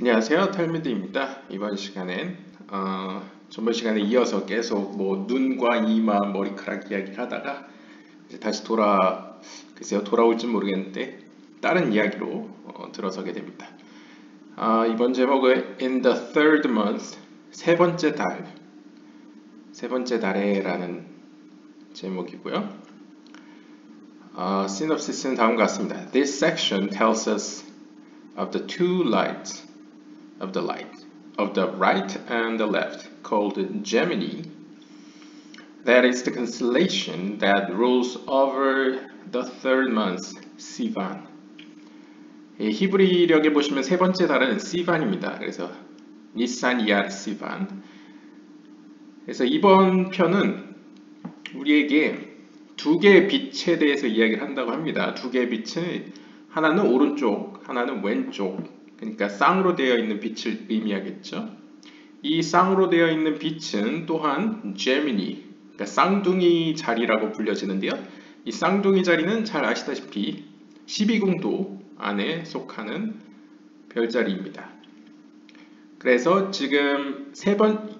안녕하세요, 탈미드입니다. 이번 시간엔 전번 시간에 이어서 계속 뭐 눈과 이마, 머리카락 이야기를 하다가 이제 다시 글쎄요, 돌아올지 모르겠는데 다른 이야기로 들어서게 됩니다. 이번 제목은 In the Third Month, 세 번째 달에라는 제목이고요. 시놉시스는 다음과 같습니다. This section tells us of the two lights of the right and the left, called Gemini. That is the constellation that rules over the third month, Sivan. 히브리력에 보시면 세 번째 달은 시반입니다. 그래서 니산, 이알, 시반. 그래서 이번 편은 우리에게 두 개의 빛에 대해서 이야기를 한다고 합니다. 두 개의 빛은 하나는 오른쪽, 하나는 왼쪽. 그러니까 쌍으로 되어 있는 빛을 의미하겠죠. 이 쌍으로 되어 있는 빛은 또한 제미니, 그러니까 쌍둥이 자리라고 불려지는데요. 이 쌍둥이 자리는 잘 아시다시피 12궁도 안에 속하는 별자리입니다. 그래서 지금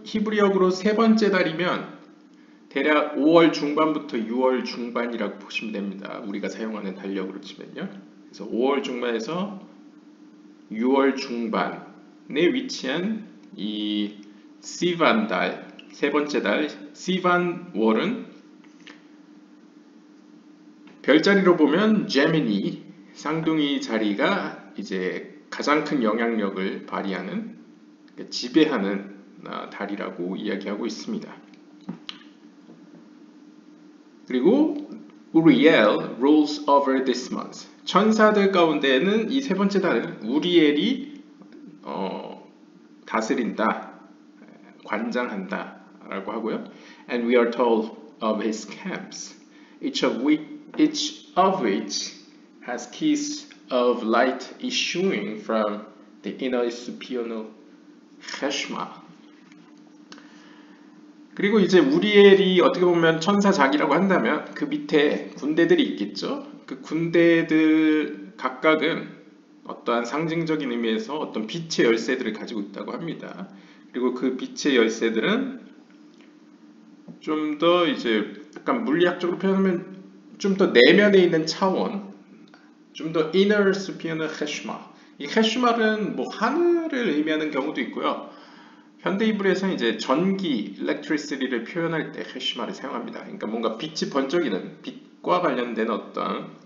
히브리어로 세 번째 달이면 대략 5월 중반부터 6월 중반이라고 보시면 됩니다. 우리가 사용하는 달력으로 치면요. 그래서 5월 중반에서 6월 중반에 위치한 이 시반 달, 세 번째 달, 시반 월은 별자리로 보면 제미니, 쌍둥이 자리가 이제 가장 큰 영향력을 발휘하는, 지배하는 달이라고 이야기하고 있습니다. 그리고 Uriel rules over this month. 천사들 가운데에는 이 세 번째 달은 우리엘이 다스린다, 관장한다 라고 하고요. And we are told of his camps, each of which has keys of light issuing from the inner supernal cheshma. 그리고 이제 우리엘이 어떻게 보면 천사장이라고 한다면 그 밑에 군대들이 있겠죠. 그 군대들 각각은 어떠한 상징적인 의미에서 어떤 빛의 열쇠들을 가지고 있다고 합니다. 그리고 그 빛의 열쇠들은 좀 더 이제 약간 물리학적으로 표현하면 좀 더 내면에 있는 차원, 좀 더 inner supernal cheshma. 이 cheshma는 뭐 하늘을 의미하는 경우도 있고요. 현대 히브리에서는 이제 전기, electricity를 표현할 때 cheshma를 사용합니다. 그러니까 뭔가 빛이 번쩍이는, 빛과 관련된 어떤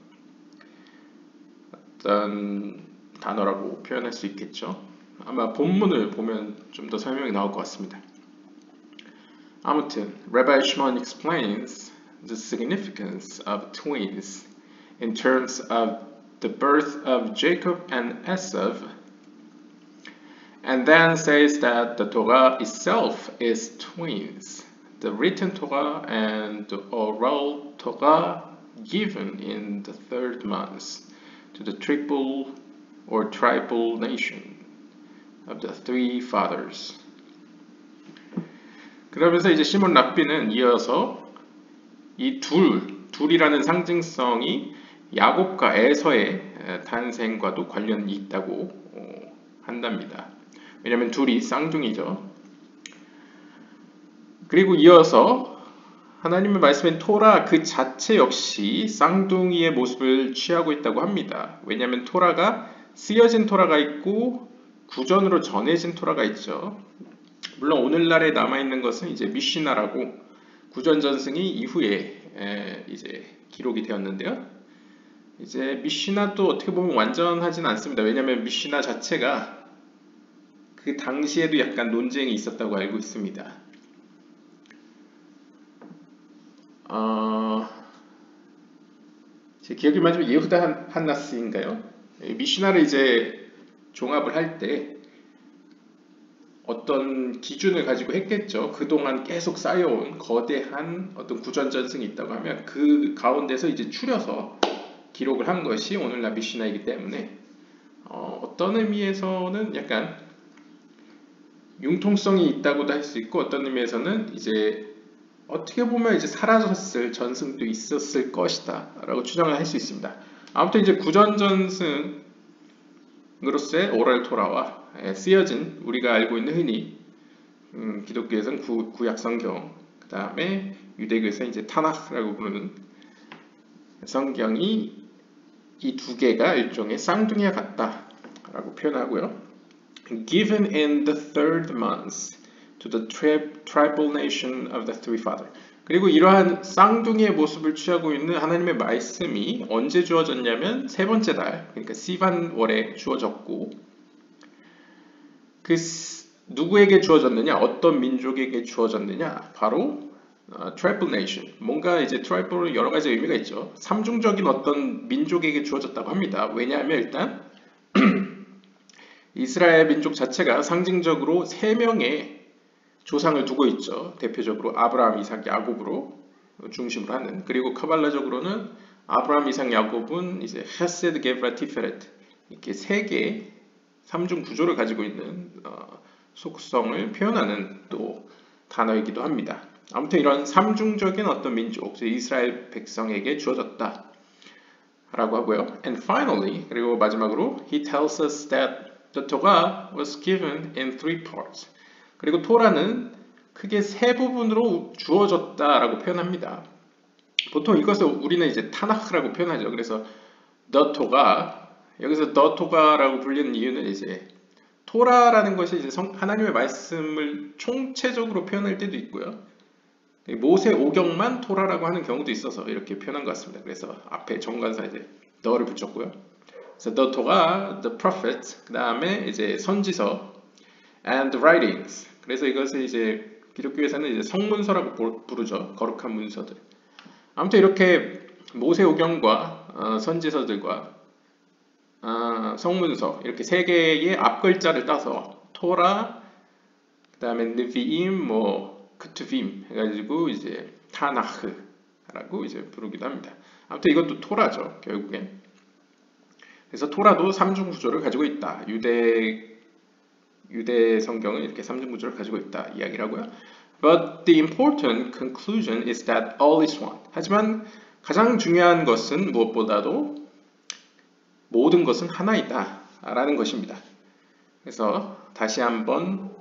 단어라고 표현할 수 있겠죠. 아마 본문을 보면 좀 더 설명이 나올 것 같습니다. 아무튼 Rabbi Shimon explains the significance of twins in terms of the birth of Jacob and Esau, and then says that the Torah itself is twins, the written Torah and the oral Torah given in the third month to the triple or tribal nation of the three fathers. 그러면서 이제 시몬 랍비는 이어서 이 둘이라는 상징성이 야곱과 에서의 탄생과도 관련이 있다고 한답니다. 왜냐하면 둘이 쌍둥이죠. 그리고 이어서 하나님의 말씀인 토라 그 자체 역시 쌍둥이의 모습을 취하고 있다고 합니다. 왜냐하면 토라가 쓰여진 토라가 있고 구전으로 전해진 토라가 있죠. 물론 오늘날에 남아있는 것은 이제 미시나라고 구전 전승이 이후에 이제 기록이 되었는데요. 이제 미시나도 어떻게 보면 완전하진 않습니다. 왜냐하면 미시나 자체가 그 당시에도 약간 논쟁이 있었다고 알고 있습니다. 제 기억이 맞으면 예후다 한나스인가요? 미시나를 이제 종합을 할 때 어떤 기준을 가지고 했겠죠. 그동안 계속 쌓여온 거대한 어떤 구전전승이 있다고 하면 그 가운데서 이제 추려서 기록을 한 것이 오늘날 미시나이기 때문에 어떤 의미에서는 약간 융통성이 있다고도 할 수 있고 어떤 의미에서는 이제 어떻게 보면 이제 사라졌을 전승도 있었을 것이다 라고 추정을 할 수 있습니다. 아무튼 이제 구전전승은 그로서의 오랄 토라와 쓰여진 우리가 알고 있는 흔히 기독교에서는 구약 성경, 그 다음에 유대교에서 이제 타나흐라고 부르는 성경이 이 두 개가 일종의 쌍둥이와 같다라고 표현하고요. Given in the third month to the tribal nation of the three fathers. 그리고 이러한 쌍둥이의 모습을 취하고 있는 하나님의 말씀이 언제 주어졌냐면 세 번째 달, 그러니까 시반월에 주어졌고, 그 누구에게 주어졌느냐, 어떤 민족에게 주어졌느냐, 바로 tribal nation. 뭔가 이제 tribal은 여러 가지 의미가 있죠. 삼중적인 어떤 민족에게 주어졌다고 합니다. 왜냐하면 일단 이스라엘 민족 자체가 상징적으로 세 명의 조상을 두고 있죠. 대표적으로 아브라함, 이삭, 야곱으로 중심으로 하는. 그리고 카발라적으로는 아브라함, 이삭, 야곱은 이제 헤세드, 게브라, 티페렛 이렇게 세 개의 삼중 구조를 가지고 있는 속성을 표현하는 또 단어이기도 합니다. 아무튼 이런 삼중적인 어떤 민족, 이스라엘 백성에게 주어졌다 라고 하고요. And finally, 그리고 마지막으로 he tells us that the Torah was given in three parts. 그리고 토라는 크게 세 부분으로 주어졌다라고 표현합니다. 보통 이것을 우리는 이제 타나흐라고 표현하죠. 그래서 the Torah, 여기서 the Torah라고 불리는 이유는 이제 토라라는 것이 이제 하나님의 말씀을 총체적으로 표현할 때도 있고요. 모세 오경만 토라라고 하는 경우도 있어서 이렇게 표현한 것 같습니다. 그래서 앞에 정관사 이제 the를 붙였고요. 그래서 the Torah, the prophets, 그 다음에 이제 선지서 and the writings. 그래서 이것을 이제 기독교에서는 이제 성문서라고 부르죠. 거룩한 문서들. 아무튼 이렇게 모세오경과 선지서들과 성문서 이렇게 세 개의 앞글자를 따서 토라, 그다음에 느비임, 크투빔 해가지고 이제 타나흐라고 이제 부르기도 합니다. 아무튼 이것도 토라죠. 결국엔. 그래서 토라도 삼중 구조를 가지고 있다. 유대 성경은 이렇게 삼중 구조를 가지고 있다 이야기를 하고요. But the important conclusion is that all is one. 하지만 가장 중요한 것은 무엇보다도 모든 것은 하나이다 라는 것입니다. 그래서 다시 한번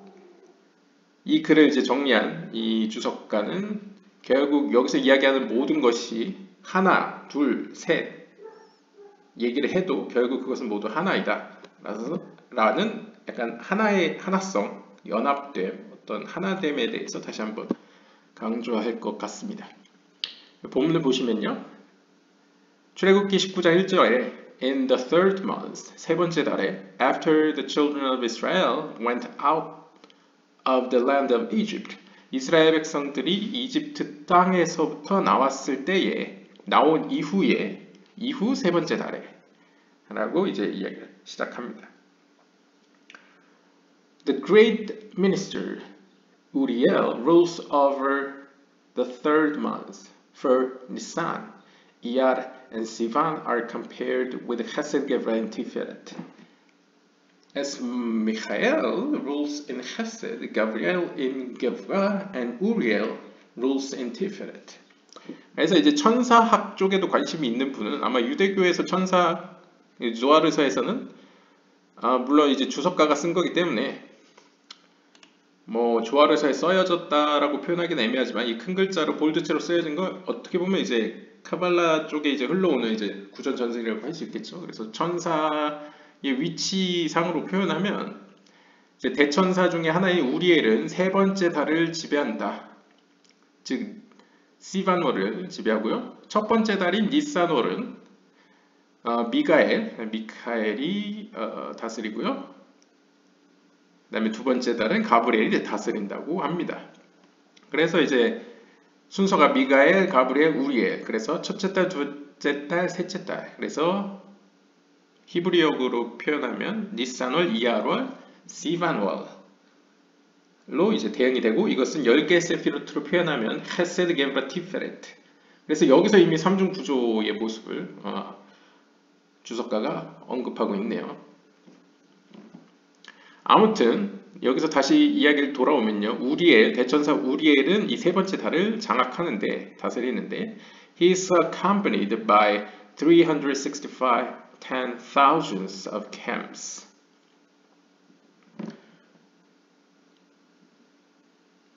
이 글을 이제 정리한 이 주석가는 결국 여기서 이야기하는 모든 것이 하나, 둘, 셋 얘기를 해도 결국 그것은 모두 하나이다 라는 약간 하나의 하나성, 연합됨, 어떤 하나됨에 대해서 다시 한번 강조할 것 같습니다. 본문을 보시면요. 출애굽기 19장 1절에 In the third month, 세 번째 달에 After the children of Israel went out of the land of Egypt, 이스라엘 백성들이 이집트 땅에서부터 나왔을 때에 나온 이후 세 번째 달에 라고 이제 이야기를 시작합니다. The great minister Uriel rules over the third month, for Nisan, Iyar, and Sivan are compared with Chesed, Gevurah, and Tiferet. As Michael rules in Chesed, Gabriel in Gevurah, and Uriel rules in Tiferet. 그래서 이제 천사학 쪽에도 관심이 있는 분은 아마 유대교에서 천사 조아르서에서는 물론 이제 주석가가 쓴 거기 때문에 조아르서에 써여졌다라고 표현하기는 애매하지만 이 큰 글자로 볼드체로 쓰여진 거 어떻게 보면 이제 카발라 쪽에 이제 흘러오는 이제 구전 전승이라고 할 수 있겠죠. 그래서 천사의 위치상으로 표현하면 이제 대천사 중에 하나인 우리엘은 세 번째 달을 지배한다. 즉 시반월을 지배하고요. 첫 번째 달인 니산월은 미카엘이 다스리고요. 그 다음에 두 번째 달은 가브리엘이 다스린다고 합니다. 그래서 이제 순서가 미가엘, 가브리엘, 우리엘. 그래서 첫째 달, 둘째 달, 셋째 달. 그래서 히브리어로 표현하면 니산월, 이알월, 시반월로 이제 대응이 되고 이것은 10개의 세피로트로 표현하면 헤세드, 게브라, 티페레트. 그래서 여기서 이미 삼중 구조의 모습을 주석가가 언급하고 있네요. 아무튼 여기서 다시 이야기를 돌아오면요. 대천사 우리엘은 이 세 번째 달을 장악하는데 다스리는데 He is accompanied by 365 10,000s of camps.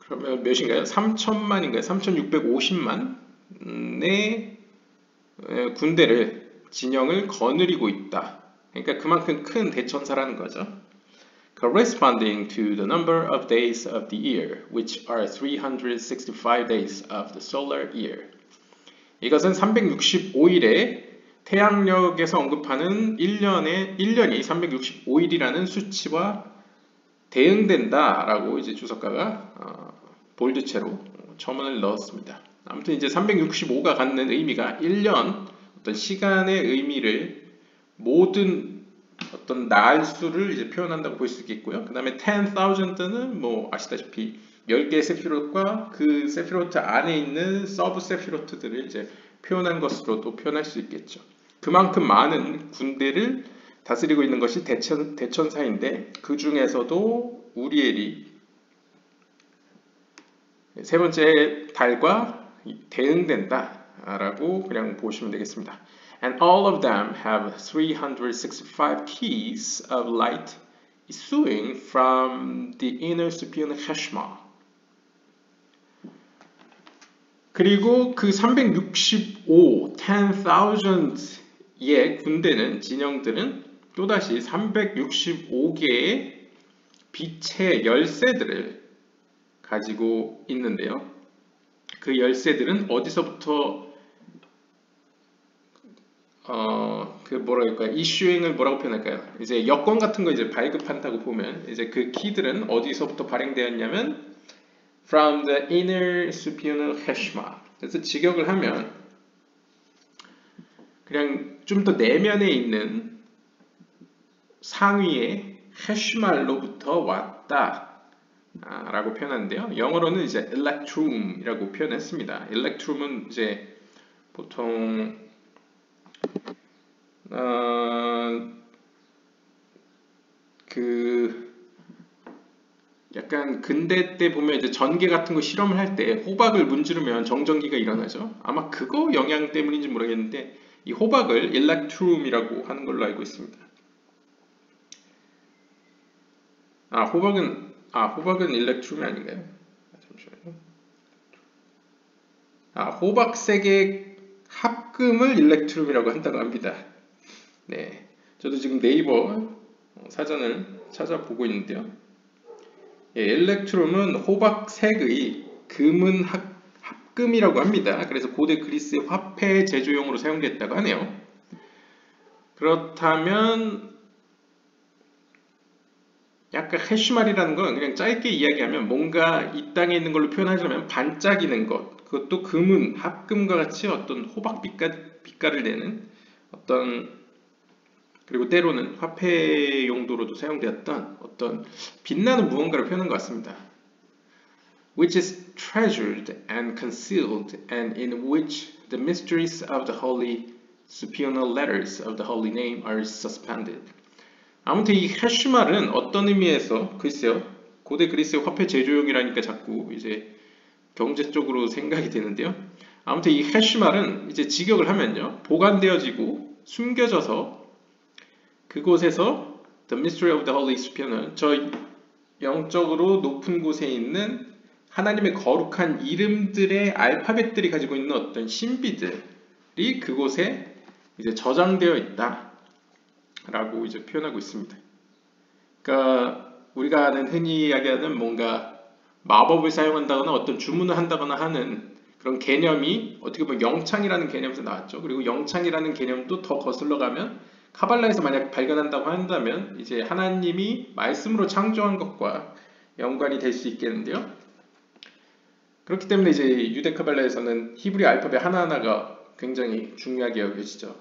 그러면 몇인가요? 3천만인가요? 3,650만의 군대를 진영을 거느리고 있다. 그러니까 그만큼 큰 대천사라는 거죠. Corresponding to the number of days of the year, which are 365 days of the solar year. 이것은 365일에 태양력에서 언급하는 1년이 365일이라는 수치와 대응된다라고 이제 주석가가 볼드체로 첨언을 넣었습니다. 아무튼 이제 365가 갖는 의미가 1년 어떤 시간의 의미를 모든 어떤 날수를 이제 표현한다고 볼 수 있겠고요. 그 다음에 10,000는 뭐 아시다시피 10개의 세피롯과 그 세피롯 안에 있는 서브 세피롯들을 이제 표현한 것으로도 표현할 수 있겠죠. 그만큼 많은 군대를 다스리고 있는 것이 대천사인데 그 중에서도 우리엘이 세 번째 달과 대응된다라고 그냥 보시면 되겠습니다. And all of them have 365 keys of light issuing from the inner superior Cheshma. 그리고 그 10,000의 군대는 진영들은 또다시 365개의 빛의 열쇠들을 가지고 있는데요. 그 열쇠들은 어디서부터 이슈잉을 뭐라고 표현할까요? 이제 여권 같은 거 이제 발급한다고 보면 이제 그 키들은 어디서부터 발행되었냐면 from the inner superior Cheshma. 그래서 직역을 하면 그냥 좀 더 내면에 있는 상위의 해슈말로부터 왔다 라고 표현하는데요. 영어로는 이제 electrum이라고 표현했습니다. electrum은 이제 보통 약간 근대 때 보면 이제 전기 같은 거 실험을 할 때 호박을 문지르면 정전기가 일어나죠. 아마 그거 영향 때문인지 모르겠는데 이 호박을 electrum이라고 하는 걸로 알고 있습니다. 호박은 electrum이 아닌가요? 잠시만요. 호박색의 합금을 electrum이라고 한다고 합니다. 네, 저도 지금 네이버 사전을 찾아보고 있는데요. 엘렉트룸은 호박색의 금은 합금이라고 합니다. 그래서 고대 그리스 화폐 제조용으로 사용됐다고 하네요. 그렇다면 약간 해슈말이라는 건 그냥 짧게 이야기하면 뭔가 이 땅에 있는 걸로 표현하자면 반짝이는 것, 그것도 금은 합금과 같이 어떤 호박 빛깔을 내는 어떤, 그리고 때로는 화폐 용도로도 사용되었던 어떤 빛나는 무언가를 표현한 것 같습니다. Which is treasured and concealed, and in which the mysteries of the holy supernal letters of the holy name are suspended. 아무튼 이 해슈말은 어떤 의미에서, 글쎄요, 고대 그리스의 화폐 제조용이라니까 자꾸 이제 경제 쪽으로 생각이 되는데요. 아무튼 이 해슈말은 이제 직역을 하면요, 보관되어지고 숨겨져서 그곳에서 The Mystery of the Holy Supernal, 저 영적으로 높은 곳에 있는 하나님의 거룩한 이름들의 알파벳들이 가지고 있는 어떤 신비들이 그곳에 이제 저장되어 있다 라고 이제 표현하고 있습니다. 그러니까 우리가 흔히 이야기하는 뭔가 마법을 사용한다거나 어떤 주문을 한다거나 하는 그런 개념이 어떻게 보면 영창이라는 개념에서 나왔죠. 그리고 영창이라는 개념도 더 거슬러 가면 카발라에서 만약 발견한다고 한다면 이제 하나님이 말씀으로 창조한 것과 연관이 될 수 있겠는데요. 그렇기 때문에 이제 유대 카발라에서는 히브리 알파벳 하나하나가 굉장히 중요하게 여겨지죠.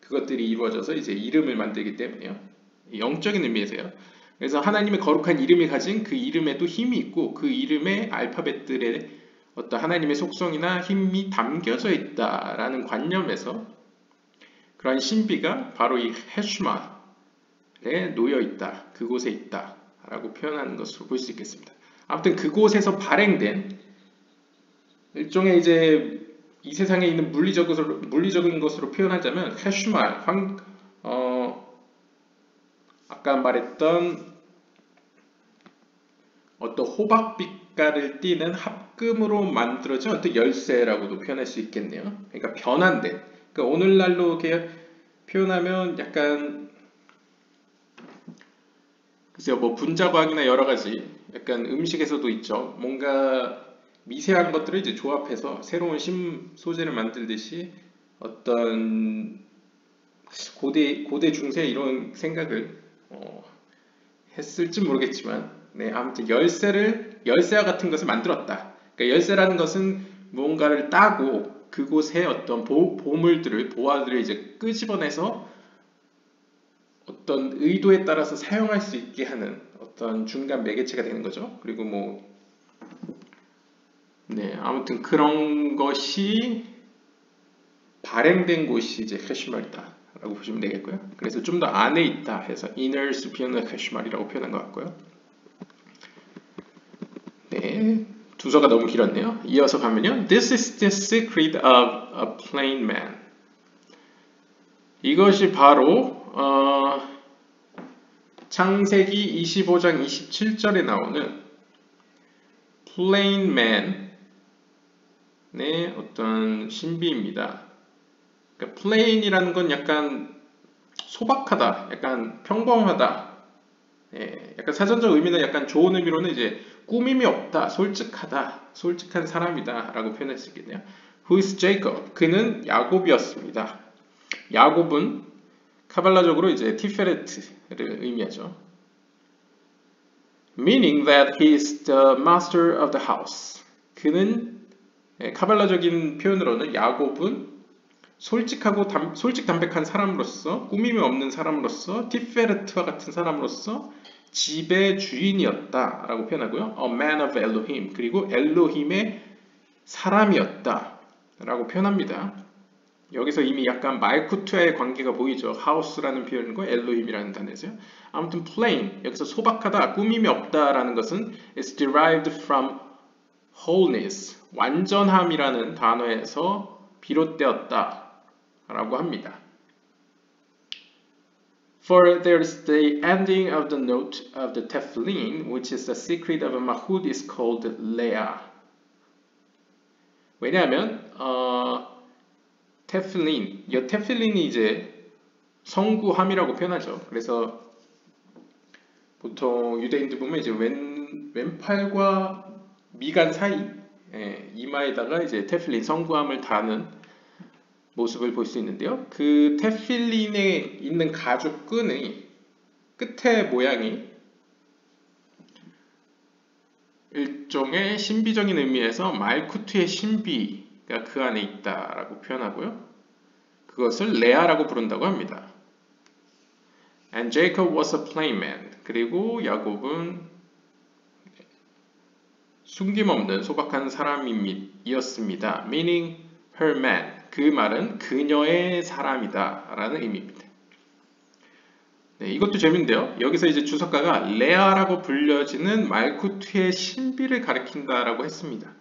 그것들이 이루어져서 이제 이름을 만들기 때문에요. 영적인 의미에서요. 그래서 하나님의 거룩한 이름이 가진 그 이름에도 힘이 있고 그 이름의 알파벳들의 어떤 하나님의 속성이나 힘이 담겨져 있다라는 관념에서 그러한 신비가 바로 이 해슈마에 놓여 있다, 그곳에 있다 라고 표현하는 것으로 볼 수 있겠습니다. 아무튼 그곳에서 발행된 일종의 이제 이 세상에 있는 물리적인 것으로 표현하자면 해슈마, 아까 말했던 어떤 호박빛 빛깔을 띠는 합금으로 만들어진 어떤 열쇠라고도 표현할 수 있겠네요. 그러니까 변환된. 그러니까 오늘날로 이렇게 표현하면 약간 글쎄요, 뭐 분자과학이나 여러 가지 약간 음식에서도 있죠. 뭔가 미세한 것들을 이제 조합해서 새로운 소재를 만들듯이 어떤 고대 중세 이런 생각을 했을지 모르겠지만, 네, 아무튼 열쇠와 같은 것을 만들었다. 그러니까 열쇠라는 것은 무언가를 따고 그곳에 어떤 보화들을 이제 끄집어내서 어떤 의도에 따라서 사용할 수 있게 하는 어떤 중간 매개체가 되는 거죠. 그리고 뭐, 네, 아무튼 그런 것이 발행된 곳이 이제 캐시말이다 라고 보시면 되겠고요. 그래서 좀 더 안에 있다 해서 inner superior 캐시말이라고 표현한 것 같고요. 네, 두서가 너무 길었네요. 이어서 가면요. This is the secret of a plain man. 이것이 바로 창세기 25장 27절에 나오는 plain man의 어떤 신비입니다. 그러니까 plain이라는 건 약간 소박하다, 약간 평범하다. 예, 약간 사전적 의미는 약간 좋은 의미로는 이제 꾸밈이 없다, 솔직하다, 솔직한 사람이다 라고 표현할 수 있겠네요. Who is Jacob? 그는 야곱이었습니다. 야곱은 카발라적으로 이제 티페레트를 의미하죠. Meaning that he is the master of the house. 그는 카발라적인 표현으로는 야곱은 솔직하고 솔직 담백한 사람으로서, 꾸밈이 없는 사람으로서, 티페르트와 같은 사람으로서 집의 주인이었다 라고 표현하고요. A man of Elohim. 그리고 엘로힘의 사람이었다 라고 표현합니다. 여기서 이미 약간 말쿠트와의 관계가 보이죠. 하우스라는 표현과 엘로힘이라는 단어에서요. 아무튼 plain, 여기서 소박하다, 꾸밈이 없다라는 것은 is derived from wholeness, 완전함이라는 단어에서 비롯되었다 라고 합니다. For there's the ending of the note of the tefillin, which is the secret of Mahud, is called Leah. 왜냐하면 테필린, 이 테필린이 이제 성구함이라고 표현하죠. 그래서 보통 유대인들 보면 이제 왼팔과 미간 사이, 이마에다가 이제 테필린 성구함을 다는 모습을 볼 수 있는데요. 그 테필린에 있는 가죽 끈의 끝의 모양이 일종의 신비적인 의미에서 말쿠트의 신비가 그 안에 있다라고 표현하고요. 그것을 레아라고 부른다고 합니다. And Jacob was a plain man. 그리고 야곱은 숨김없는 소박한 사람이었습니다. Meaning her man. 그 말은 그녀의 사람이다 라는 의미입니다. 네, 이것도 재밌는데요. 여기서 이제 주석가가 레아라고 불려지는 말쿠트의 신비를 가리킨다라고 했습니다.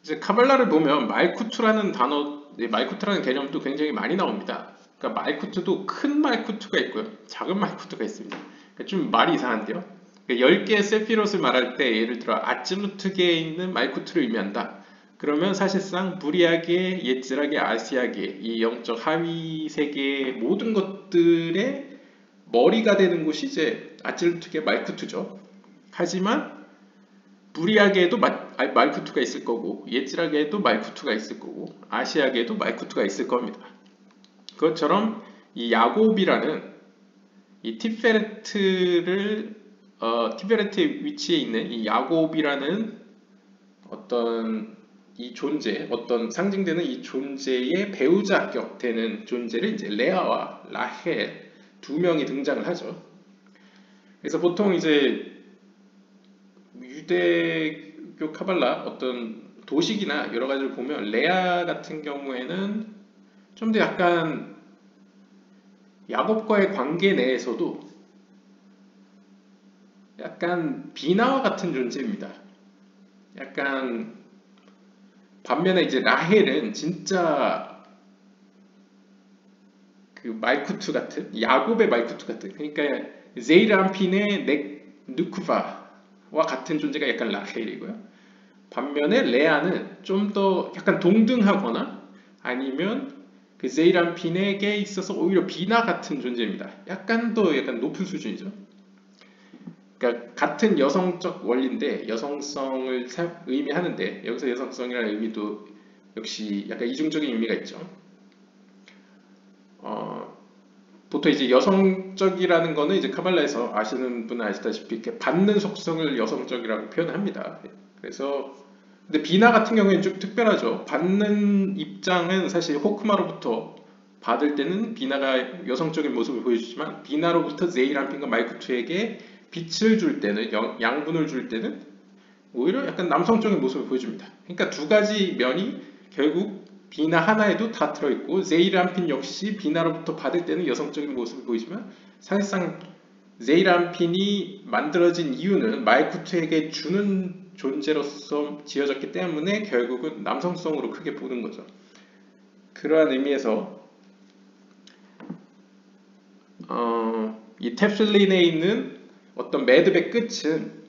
이제 카발라를 보면 말쿠트라는 말쿠트라는 개념도 굉장히 많이 나옵니다. 그러니까 말쿠트도 큰 말쿠트가 있고요, 작은 말쿠트가 있습니다. 그러니까 좀 말이 이상한데요. 10개의 세피롯을 말할 때 예를 들어 아츠루트계에 있는 말쿠트를 의미한다. 그러면 사실상 무리하게, 예츠라게, 아시아계 이 영적 하위 세계의 모든 것들의 머리가 되는 곳이 이제 아츠루트계 말쿠트죠. 하지만 무리하게에도 말쿠트가 있을 거고, 예츠라게에도 말쿠트가 있을 거고, 아시아계에도 말쿠트가 있을 겁니다. 그것처럼 이 야곱이라는 이 티페레트의 위치에 있는 이 야곱이라는 어떤 이 존재, 어떤 상징되는 이 존재의 배우자격 되는 존재를 이제 레아와 라헬 두 명이 등장을 하죠. 그래서 보통 이제 유대교 카발라 어떤 도식이나 여러 가지를 보면 레아 같은 경우에는 좀 더 약간 야곱과의 관계 내에서도 약간 비나와 같은 존재입니다. 약간 반면에 이제 라헬은 진짜 그 말쿠트 같은, 야곱의 말쿠트 같은, 그러니까 제이람핀의 누쿠바와 같은 존재가 약간 라헬이고요. 반면에 레아는 좀 더 약간 동등하거나 아니면 그 제이란핀에게 있어서 오히려 비나 같은 존재입니다. 약간 더 약간 높은 수준이죠. 그러니까 같은 여성적 원리인데 여성성을 의미하는데 여기서 여성성이라는 의미도 역시 약간 이중적인 의미가 있죠. 보통 이제 여성적이라는 거는 이제 카발라에서 아시는 분은 아시다시피 이렇게 받는 속성을 여성적이라고 표현합니다. 그래서 근데 비나 같은 경우에는 좀 특별하죠. 받는 입장은 사실 호크마로부터 받을 때는 비나가 여성적인 모습을 보여주지만 비나로부터 제이란핀과 마이쿠투에게 빛을 줄 때는 양분을 줄 때는 오히려 약간 남성적인 모습을 보여줍니다. 그러니까 두 가지 면이 결국 비나 하나에도 다 들어있고 제이란핀 역시 비나로부터 받을 때는 여성적인 모습을 보이지만 사실상 제이란핀이 만들어진 이유는 마이쿠투에게 주는 존재로서 지어졌기 때문에 결국은 남성성으로 크게 보는 거죠. 그러한 의미에서 이 탭슬린에 있는 어떤 매듭의 끝은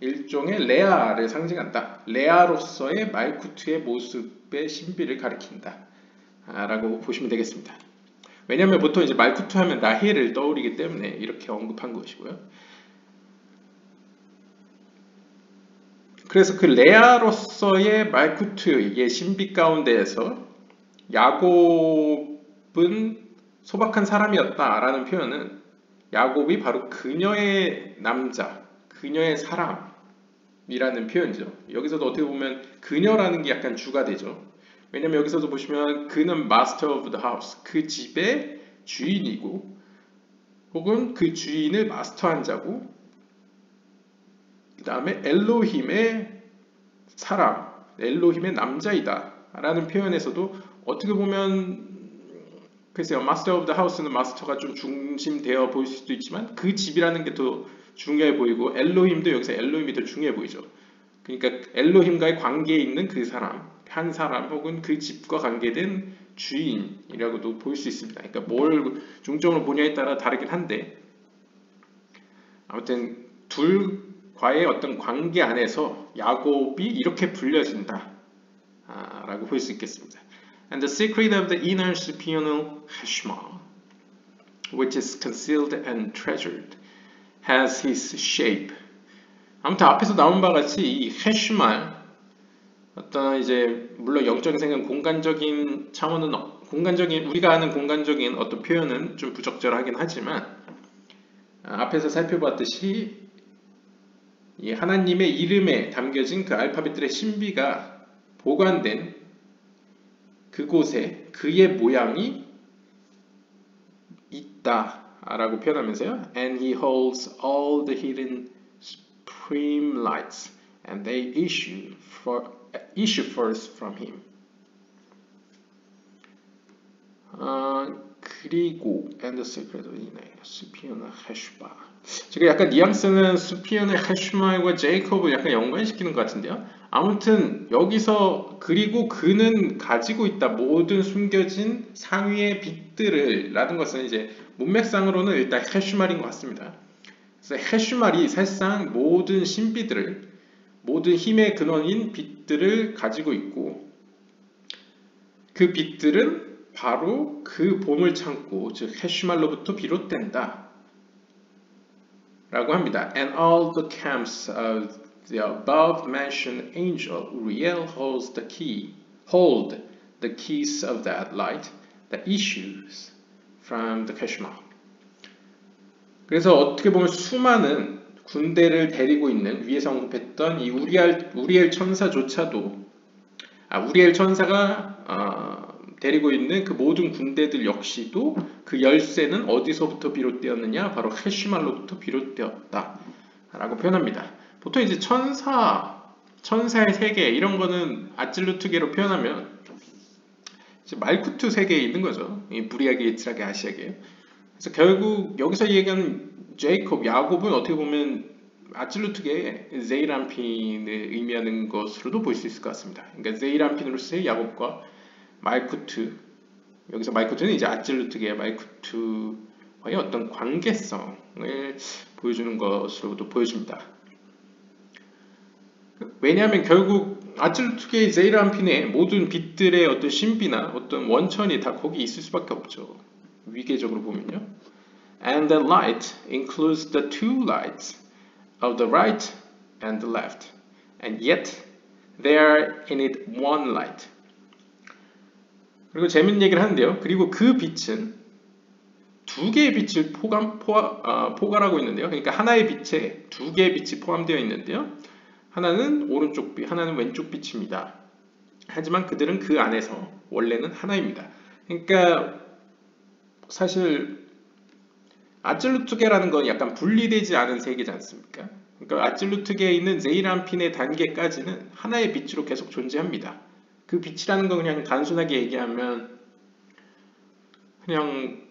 일종의 레아를 상징한다. 레아로서의 마이쿠투의 모습의 신비를 가리킨다. 라고 보시면 되겠습니다. 왜냐하면 보통 이제 말쿠투 하면 나헬을 떠올리기 때문에 이렇게 언급한 것이고요. 그래서 그 레아로서의 말쿠투의 신비 가운데에서 야곱은 소박한 사람이었다라는 표현은 야곱이 바로 그녀의 남자, 그녀의 사람이라는 표현이죠. 여기서도 어떻게 보면 그녀라는 게 약간 주가 되죠. 왜냐면 여기서도 보시면 그는 master of the house, 그 집의 주인이고 혹은 그 주인을 마스터한 자고 그 다음에 엘로힘의 사람, 엘로힘의 남자이다 라는 표현에서도 어떻게 보면 글쎄요, 마스터 오브 더 하우스는 마스터가 좀 중심되어 보일 수도 있지만 그 집이라는 게 더 중요해 보이고 엘로힘도 여기서 엘로힘이 더 중요해 보이죠. 그러니까 엘로힘과의 관계에 있는 그 사람, 한 사람 혹은 그 집과 관계된 주인이라고도 볼 수 있습니다. 그러니까 뭘 중점으로 보냐에 따라 다르긴 한데 아무튼 둘과의 어떤 관계 안에서 야곱이 이렇게 불려진다 라고 볼 수 있겠습니다. And the secret of the inner supernal Heshma, which is concealed and treasured, has his shape. 아무튼 앞에서 나온 바와 같이 이 헤슈말 어떤 이제 물론 영적인 생각, 공간적인 차원은 공간적인 우리가 아는 공간적인 어떤 표현은 좀 부적절하긴 하지만 앞에서 살펴봤듯이 이 하나님의 이름에 담겨진 그 알파벳들의 신비가 보관된 그곳에 그의 모양이 있다라고 표현하면서요. And he holds all the hidden supreme lights, and they issue first from him. 그리고 and the secret of the 수피온의 헤슈마. 제가 약간 뉘앙스는 수피온의 헤슈마와 제이콥을 약간 연관시키는 것 같은데요. 아무튼 여기서 그리고 그는 가지고 있다 모든 숨겨진 상위의 빛들을 라는 것은 이제 문맥상으로는 일단 헤슈말인 것 같습니다. 그래서 헤슈말이 사실상 모든 신비들을 모든 힘의 근원인 빛들을 가지고 있고 그 빛들은 바로 그 보물창고 즉 헤슈말로부터 비롯된다 라고 합니다. And all the camps of the above mentioned angel Uriel hold the keys of that light that issues from the Keshma. 그래서 어떻게 보면 수많은 군대를 데리고 있는 위에서 언급했던 이 우리엘 천사조차도 우리엘 천사가 데리고 있는 그 모든 군대들 역시도 그 열쇠는 어디서부터 비롯되었느냐? 바로 헤슈말로부터 비롯되었다 라고 표현합니다. 보통 이제 천사의 세계 이런 거는 아찔루트계로 표현하면 이제 말쿠투 세계에 있는 거죠. 부리아계, 이츠라계, 아시아계. 그래서 결국 여기서 얘기하는 제이콥, 야곱은 어떻게 보면 아찔루트계의 제이란핀을 의미하는 것으로도 볼 수 있을 것 같습니다. 그러니까 제이란핀으로서의 야곱과 말쿠투, 여기서 말쿠투는 이제 아찔루트계의 말쿠투와 어떤 관계성을 보여주는 것으로도 보여집니다. 왜냐하면 결국 아틀투게의 제이란핀의 모든 빛들의 어떤 신비나 어떤 원천이 다 거기 있을 수밖에 없죠. 위계적으로 보면요. And the light includes the two lights of the right and the left. And yet they are in it one light. 그리고 재밌는 얘기를 하는데요. 그리고 그 빛은 두 개의 빛을 포괄하고 있는데요. 그러니까 하나의 빛에 두 개의 빛이 포함되어 있는데요. 하나는 오른쪽 빛, 하나는 왼쪽 빛입니다. 하지만 그들은 그 안에서 원래는 하나입니다. 그러니까 사실 아틀루트계라는 건 약간 분리되지 않은 세계지 않습니까? 그러니까 아틀루트계에 있는 제이란핀의 단계까지는 하나의 빛으로 계속 존재합니다. 그 빛이라는 건 그냥 단순하게 얘기하면 그냥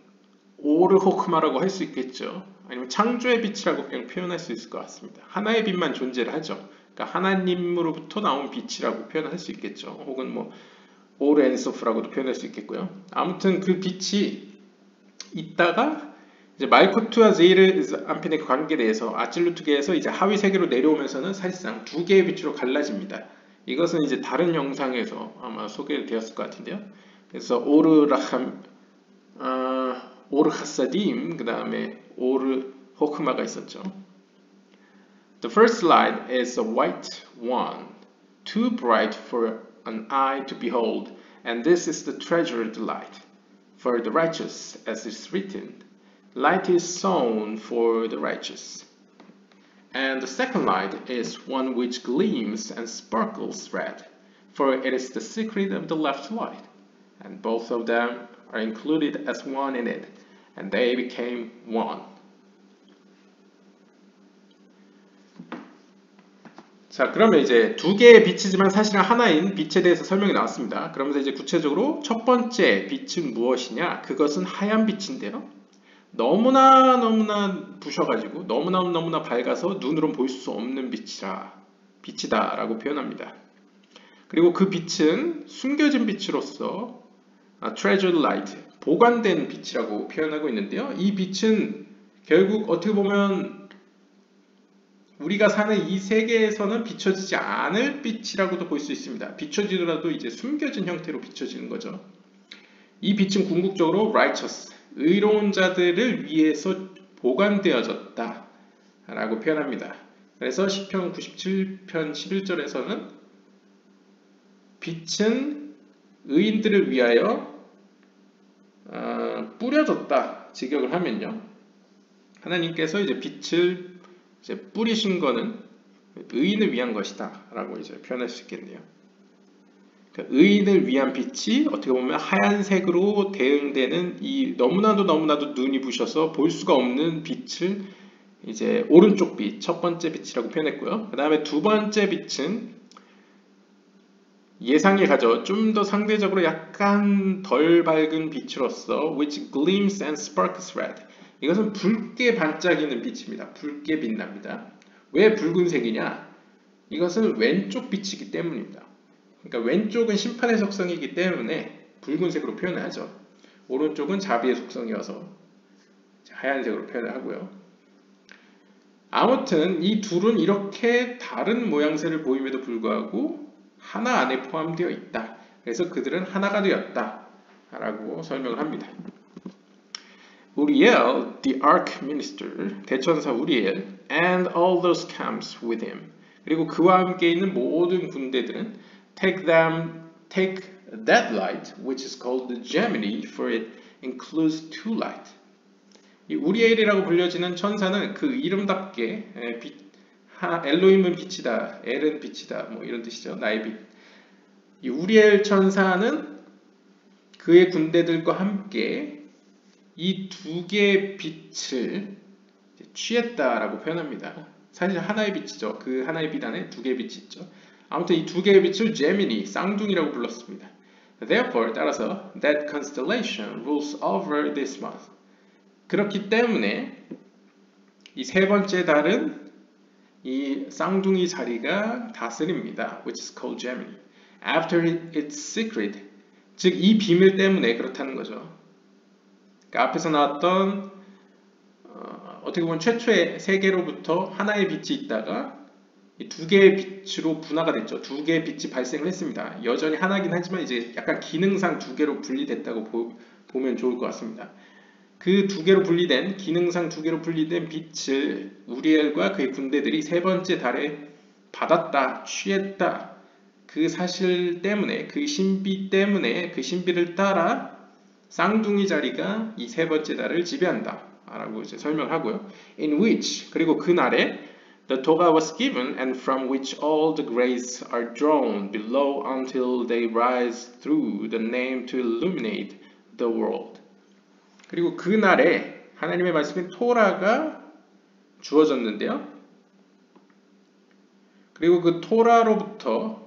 오르호크마라고 할 수 있겠죠. 아니면 창조의 빛이라고 그냥 표현할 수 있을 것 같습니다. 하나의 빛만 존재를 하죠. 그러니까 하나님으로부터 나온 빛이라고 표현할 수 있겠죠. 혹은 뭐 오르 엔소프라고도 표현할 수 있겠고요. 아무튼 그 빛이 있다가 이제 말코트와 제이르안핀의 관계에 대해서 아틀루트계에서 이제 하위 세계로 내려오면서는 사실상 두 개의 빛으로 갈라집니다. 이것은 이제 다른 영상에서 아마 소개되었을 것 같은데요. 그래서 오르 하사딤, 그 다음에 오르 호크마가 있었죠. The first light is a white one, too bright for an eye to behold, and this is the treasured light. For the righteous, as is written, light is sown for the righteous. And the second light is one which gleams and sparkles red, for it is the secret of the left light. And both of them are included as one in it, and they became one. 자, 그러면 이제 두 개의 빛이지만 사실은 하나인 빛에 대해서 설명이 나왔습니다. 그러면서 이제 구체적으로 첫 번째 빛은 무엇이냐? 그것은 하얀 빛인데요. 너무나 부셔가지고 너무나 밝아서 눈으로는 볼 수 없는 빛이다 라고 표현합니다. 그리고 그 빛은 숨겨진 빛으로서 treasured light, 보관된 빛이라고 표현하고 있는데요. 이 빛은 결국 어떻게 보면 우리가 사는 이 세계에서는 비춰지지 않을 빛이라고도 볼 수 있습니다. 비춰지더라도 이제 숨겨진 형태로 비춰지는 거죠. 이 빛은 궁극적으로 righteous, 의로운 자들을 위해서 보관되어졌다 라고 표현합니다. 그래서 시편 97편 11절에서는 빛은 의인들을 위하여 뿌려졌다 직역을 하면요. 하나님께서 이제 빛을 이제 뿌리신 거는 의인을 위한 것이다 라고 이제 표현할 수 있겠네요. 그러니까 의인을 위한 빛이 어떻게 보면 하얀색으로 대응되는 이 너무나도 눈이 부셔서 볼 수가 없는 빛을 이제 오른쪽 빛, 첫 번째 빛이라고 표현했고요. 그 다음에 두 번째 빛은 예상에 가져 좀 더 상대적으로 약간 덜 밝은 빛으로서 which gleams and sparkles red. 이것은 붉게 반짝이는 빛입니다. 붉게 빛납니다. 왜 붉은색이냐? 이것은 왼쪽 빛이기 때문입니다. 그러니까 왼쪽은 심판의 속성이기 때문에 붉은색으로 표현을 하죠. 오른쪽은 자비의 속성이어서 하얀색으로 표현을 하고요. 아무튼 이 둘은 이렇게 다른 모양새를 보임에도 불구하고 하나 안에 포함되어 있다. 그래서 그들은 하나가 되었다 라고 설명을 합니다. 우리엘, the ark minister, 대천사 우리엘, and all those camps with him. 그리고 그와 함께 있는 모든 군대들은 take that light, which is called the Gemini, for it includes two light. 이 우리엘이라고 불려지는 천사는 그 이름답게 엘로힘은 빛이다, 엘은 빛이다, 뭐 이런 뜻이죠. 나의 빛. 이 우리엘 천사는 그의 군대들과 함께 이 두 개의 빛을 취했다라고 표현합니다. 사실 하나의 빛이죠. 그 하나의 빛 안에 두 개의 빛이 있죠. 아무튼 이 두 개의 빛을 제미니, 쌍둥이라고 불렀습니다. Therefore, 따라서 that constellation rules over this month. 그렇기 때문에 이 세 번째 달은 이 쌍둥이 자리가 다스립니다. Which is called Gemini. After its secret, 즉 이 비밀 때문에 그렇다는 거죠. 그러니까 앞에서 나왔던 어떻게 보면 최초의 세계로부터 하나의 빛이 있다가 이 두 개의 빛으로 분화가 됐죠. 두 개의 빛이 발생을 했습니다. 여전히 하나긴 하지만 이제 약간 기능상 두 개로 분리됐다고 보면 좋을 것 같습니다. 그 두 개로 분리된, 기능상 두 개로 분리된 빛을 우리엘과 그의 군대들이 세 번째 달에 받았다, 취했다. 그 사실 때문에, 그 신비 때문에, 그 신비를 따라 쌍둥이 자리가 이 세 번째 달을 지배한다 라고 이제 설명하고요. In which, 그리고 그날에 the toga was given and from which all the grays are drawn below until they rise through the name to illuminate the world. 그리고 그날에 하나님의 말씀인 토라가 주어졌는데요. 그리고 그 토라로부터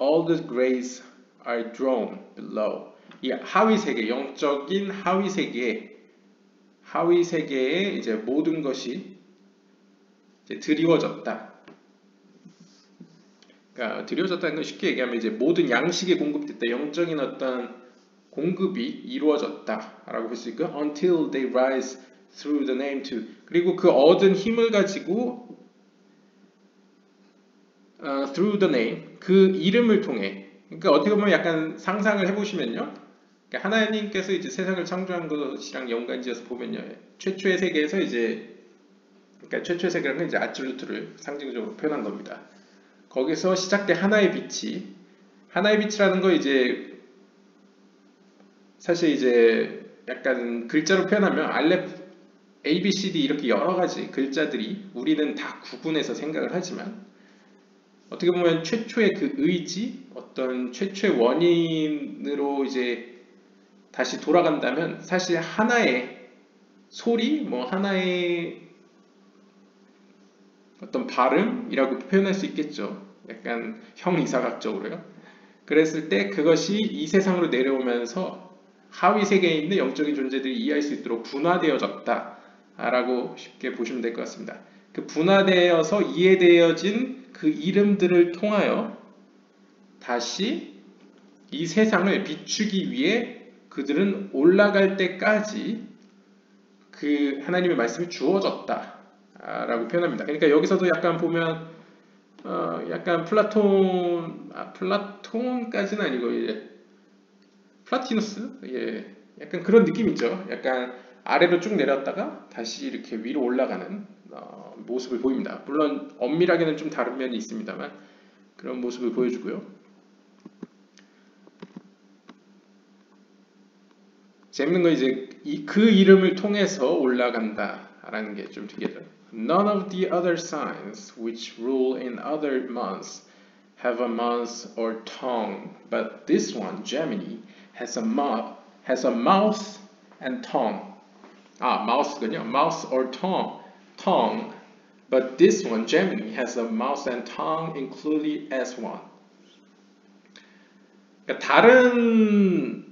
all the grays are drawn below. 이 하위 세계, 영적인 하위 세계에 이제 모든 것이 이제 드리워졌다. 그러니까 드리워졌다는 건 쉽게 얘기하면 이제 모든 양식이 공급됐다. 영적인 어떤 공급이 이루어졌다라고 볼 수 있고요. Until they rise through the name to. 그리고 그 얻은 힘을 가지고 through the name, 그 이름을 통해. 그러니까 어떻게 보면 약간 상상을 해보시면요. 그러니까 하나님께서 이제 세상을 창조한 것이랑 연관지어서 보면요. 최초의 세계에서 이제, 그러니까 최초의 세계라는 건 이제 아absolute를 상징적으로 표현한 겁니다. 거기서 시작된 하나의 빛이라는 거 이제 사실 이제 약간 글자로 표현하면 알렙, A, B, C, D 이렇게 여러 가지 글자들이 우리는 다 구분해서 생각을 하지만 어떻게 보면 최초의 그 의지, 어떤 최초의 원인으로 이제 다시 돌아간다면 사실 하나의 소리, 뭐 하나의 어떤 발음이라고 표현할 수 있겠죠. 약간 형이사각적으로요. 그랬을 때 그것이 이 세상으로 내려오면서 하위 세계에 있는 영적인 존재들이 이해할 수 있도록 분화되어졌다 라고 쉽게 보시면 될 것 같습니다. 그 분화되어서 이해되어진 그 이름들을 통하여 다시 이 세상을 비추기 위해 그들은 올라갈 때까지 그 하나님의 말씀이 주어졌다 라고 표현합니다. 그러니까 여기서도 약간 보면 약간 플라톤까지는 아니고 이제 플라티누스? 예, 약간 그런 느낌이죠. 약간 아래로 쭉 내렸다가 다시 이렇게 위로 올라가는 모습을 보입니다. 물론 엄밀하게는 좀 다른 면이 있습니다만 그런 모습을 보여주고요. 재밌는 건 이제 그 이름을 통해서 올라간다라는 게 좀 특이하죠. None of the other signs which rule in other months have a mouth or tongue, but this one, Gemini, has a mouth and tongue. mouth군요. Mouth or tongue. But this one, Gemini, has a mouth and tongue included as one. 그러니까 다른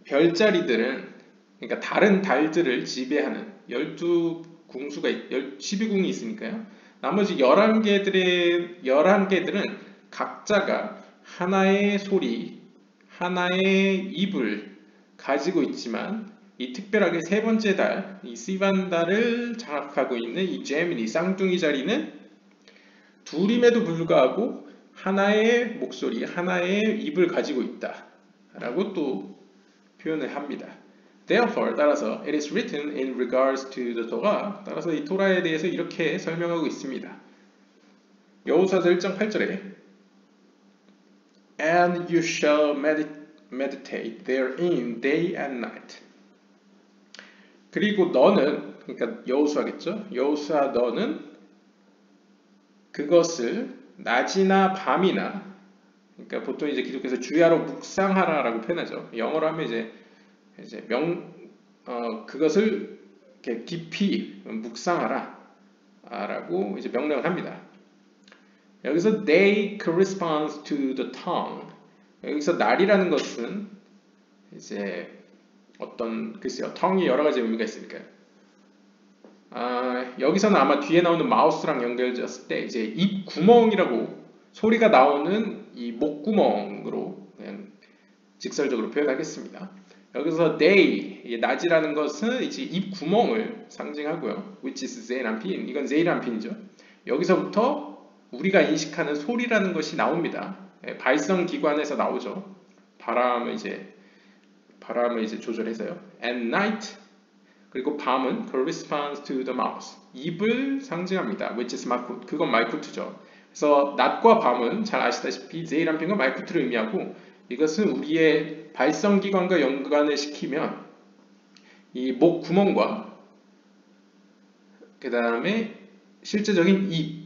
별자리들은, 그러니까 다른 달들을 지배하는 12궁이 있으니까요. 나머지 11개들은 각자가 하나의 소리, 하나의 입을 가지고 있지만 이 특별하게 세 번째 달, 이 시반달을 장악하고 있는 이 제미니, 쌍둥이 자리는 둘임에도 불구하고 하나의 목소리, 하나의 입을 가지고 있다 라고 또 표현을 합니다. Therefore, 따라서 it is written in regards to the Torah. 따라서 이 토라에 대해서 이렇게 설명하고 있습니다. 여호수아서 1장 8절에 And you shall meditate therein day and night. 그리고 너는, 그러니까 여호수아겠죠? 여호수아 너는 그것을 낮이나 밤이나, 그러니까 보통 이제 기독교에서 주야로 묵상하라라고 표현하죠. 영어로 하면 이제 그것을 이렇게 깊이 묵상하라라고 이제 명령을 합니다. 여기서 day corresponds to the tongue. 여기서 날이라는 것은 이제 어떤 글쎄요, tongue이 여러 가지 의미가 있으니까요. 여기서는 아마 뒤에 나오는 마우스랑 연결되었을 때 이제 입 구멍이라고 소리가 나오는 이 목구멍으로 그냥 직설적으로 표현하겠습니다. 여기서 they, 낮이라는 것은 이제 입 구멍을 상징하고요. which is ze이란핀, 이건 ze이란핀이죠. 여기서부터 우리가 인식하는 소리라는 것이 나옵니다. 발성 기관에서 나오죠. 바람을 이제 조절해서요. At night, 그리고 밤은 corresponds to the mouth, 입을 상징합니다. which is 마쿠, 그건 말쿠트죠. 그래서 낮과 밤은 잘 아시다시피 ze이란핀과 말쿠트를 의미하고, 이것은 우리의 발성기관과 연관을 시키면 이 목 구멍과 그 다음에 실제적인 입,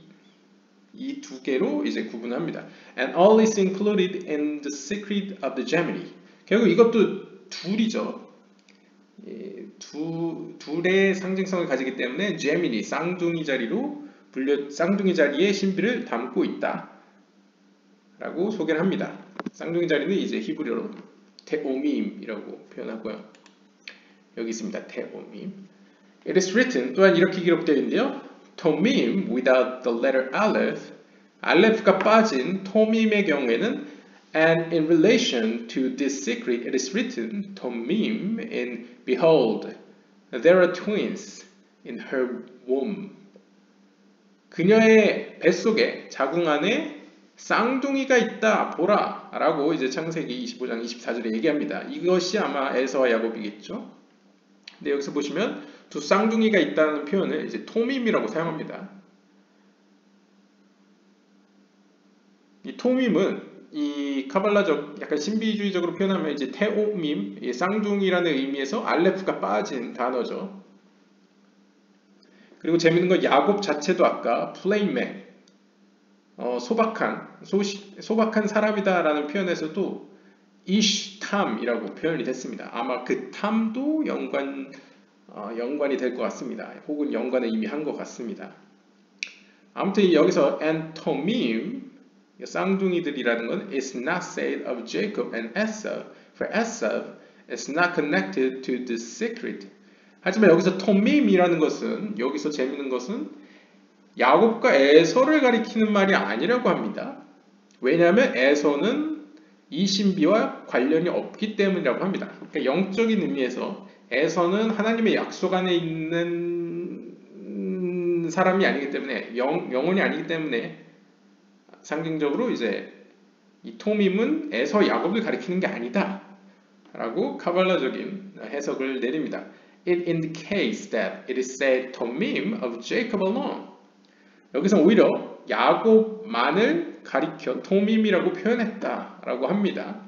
이 두 개로 이제 구분합니다. And all is included in the secret of the Gemini. 결국 이것도 둘이죠. 둘의 상징성을 가지기 때문에 Gemini, 쌍둥이 자리의 신비를 담고 있다 라고 소개를 합니다. 쌍둥이 자리는 이제 히브리어로 테오밈이라고 표현하고요. 여기 있습니다. 테오밈. It is written, 또한 이렇게 기록되어 있는데요. 토밈 without the letter aleph, 알레프가 빠진 토밈의 경우에는 and in relation to this secret it is written 토밈 in behold there are twins in her womb. 그녀의 뱃속에 자궁 안에 쌍둥이가 있다 보라 라고 이제 창세기 25장 24절에 얘기합니다. 이것이 아마 에서와 야곱이겠죠. 근데 여기서 보시면 두 쌍둥이가 있다는 표현을 이제 토밈이라고 사용합니다. 이 토밈은 이 카발라적 약간 신비주의적으로 표현하면 이제 테오밈, 쌍둥이라는 의미에서 알레프가 빠진 단어죠. 그리고 재밌는 건 야곱 자체도 아까 플레인맨, 소박한 사람이다라는 표현에서도 이시탐이라고 표현이 됐습니다. 아마 그 탐도 연관이 될 것 같습니다. 혹은 연관을 이미 한 것 같습니다. 아무튼 여기서 엔토밈, 쌍둥이들이라는 건 is not said of Jacob and Esau, for Esau is not connected to the secret. 하지만 여기서 토밈이라는 것은, 여기서 재밌는 것은 야곱과 에서를 가리키는 말이 아니라고 합니다. 왜냐하면 에서는 이 신비와 관련이 없기 때문이라고 합니다. 그러니까 영적인 의미에서 에서는 하나님의 약속 안에 있는 사람이 아니기 때문에 영혼이 아니기 때문에 상징적으로 이제 이 토밈은 에서 야곱을 가리키는 게 아니다 라고 카발라적인 해석을 내립니다. It indicates that it is said 토밈 of Jacob alone. 여기서 오히려 야곱만을 가리켜 토밈이라고 표현했다라고 합니다.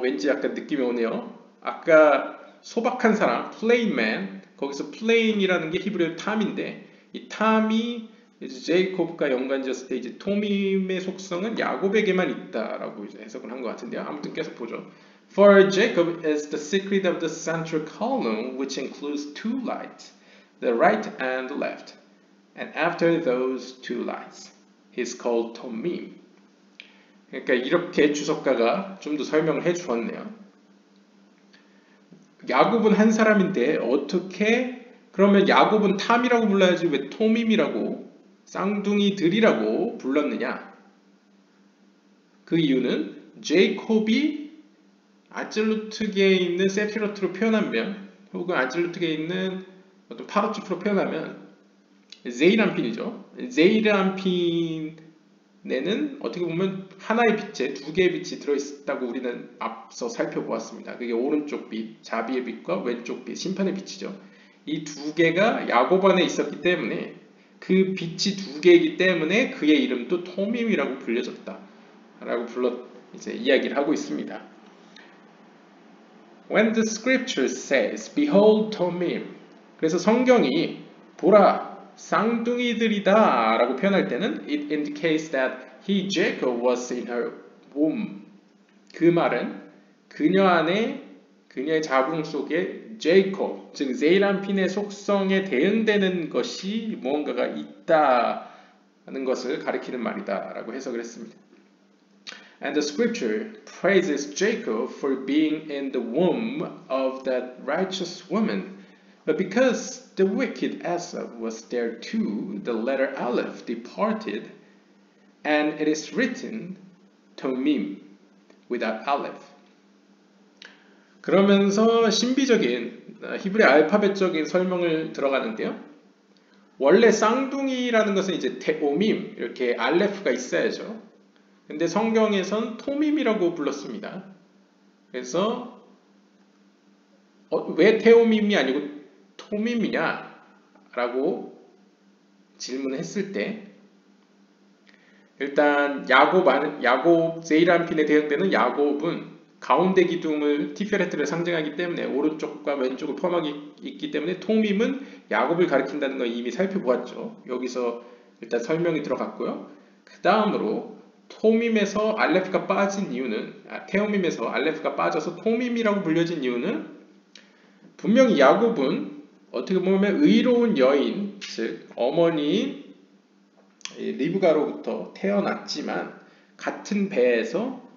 왠지 약간 느낌이 오네요. 아까 소박한 사람, plain man, 거기서 plain이라는 게 히브리어 탐인데 이 탐이 이제 제이콥과 연관지었을 때 이제 토밈의 속성은 야곱에게만 있다라고 이제 해석을 한 것 같은데요. 아무튼 계속 보죠. For Jacob is the secret of the central column, which includes two lights, the right and the left. And after those two lights, he's called Tomim. 그러니까 이렇게 주석가가 좀 더 설명을 해 주었네요. 야곱은 한 사람인데 어떻게 그러면 야곱은 탐이라고 불러야지 왜 토밈이라고 쌍둥이들이라고 불렀느냐? 그 이유는 제이콥이 아즐루트계에 있는 세피로트로 표현하면 혹은 아즐루트계에 있는 어떤 파로츠프로 표현하면 제이란핀이죠. 제이란핀에는 어떻게 보면 하나의 빛에 두 개의 빛이 들어있다고 우리는 앞서 살펴보았습니다. 그게 오른쪽 빛, 자비의 빛과 왼쪽 빛, 심판의 빛이죠. 이 두 개가 야곱 안에 있었기 때문에 그 빛이 두 개이기 때문에 그의 이름도 토밈이라고 불려졌다 라고 이제 이야기를 하고 있습니다. When the scripture says, behold Tomim, 그래서 성경이 보라 쌍둥이들이다 라고 표현할 때는 it indicates that he, Jacob, was in her womb. 그 말은 그녀의 자궁 속에 제이콥, 즉 제이란핀의 속성에 대응되는 것이 무언가가 있다는 것을 가리키는 말이다 라고 해석을 했습니다. And the scripture praises Jacob for being in the womb of that righteous woman. But because the wicked Esau was there too, the letter Aleph departed, and it is written, Tomim, without aleph. 그러면서 신비적인 히브리 알파벳적인 설명을 들어가는데요. 원래 쌍둥이라는 것은 이제 테오밈 이렇게 알레프가 있어야죠. 근데 성경에선 토밈이라고 불렀습니다. 그래서 왜 테오밈이 아니고 토밈이냐 라고 질문했을 때 일단 야곱 세이란핀에 대응되는 야곱은 가운데 기둥을 티페레트를 상징하기 때문에 오른쪽과 왼쪽을 포함하기 있기 때문에 토밈은 야곱을 가리킨다는 걸 이미 살펴보았죠. 여기서 일단 설명이 들어갔고요. 그 다음으로 토밈에서 알레프가 빠진 이유는 테오밈에서 알레프가 빠져서 토밈이라고 불려진 이유는 분명히 야곱은 어떻게 보면 의로운 여인, 즉 어머니인 리브가로부터 태어났지만 같은 배에서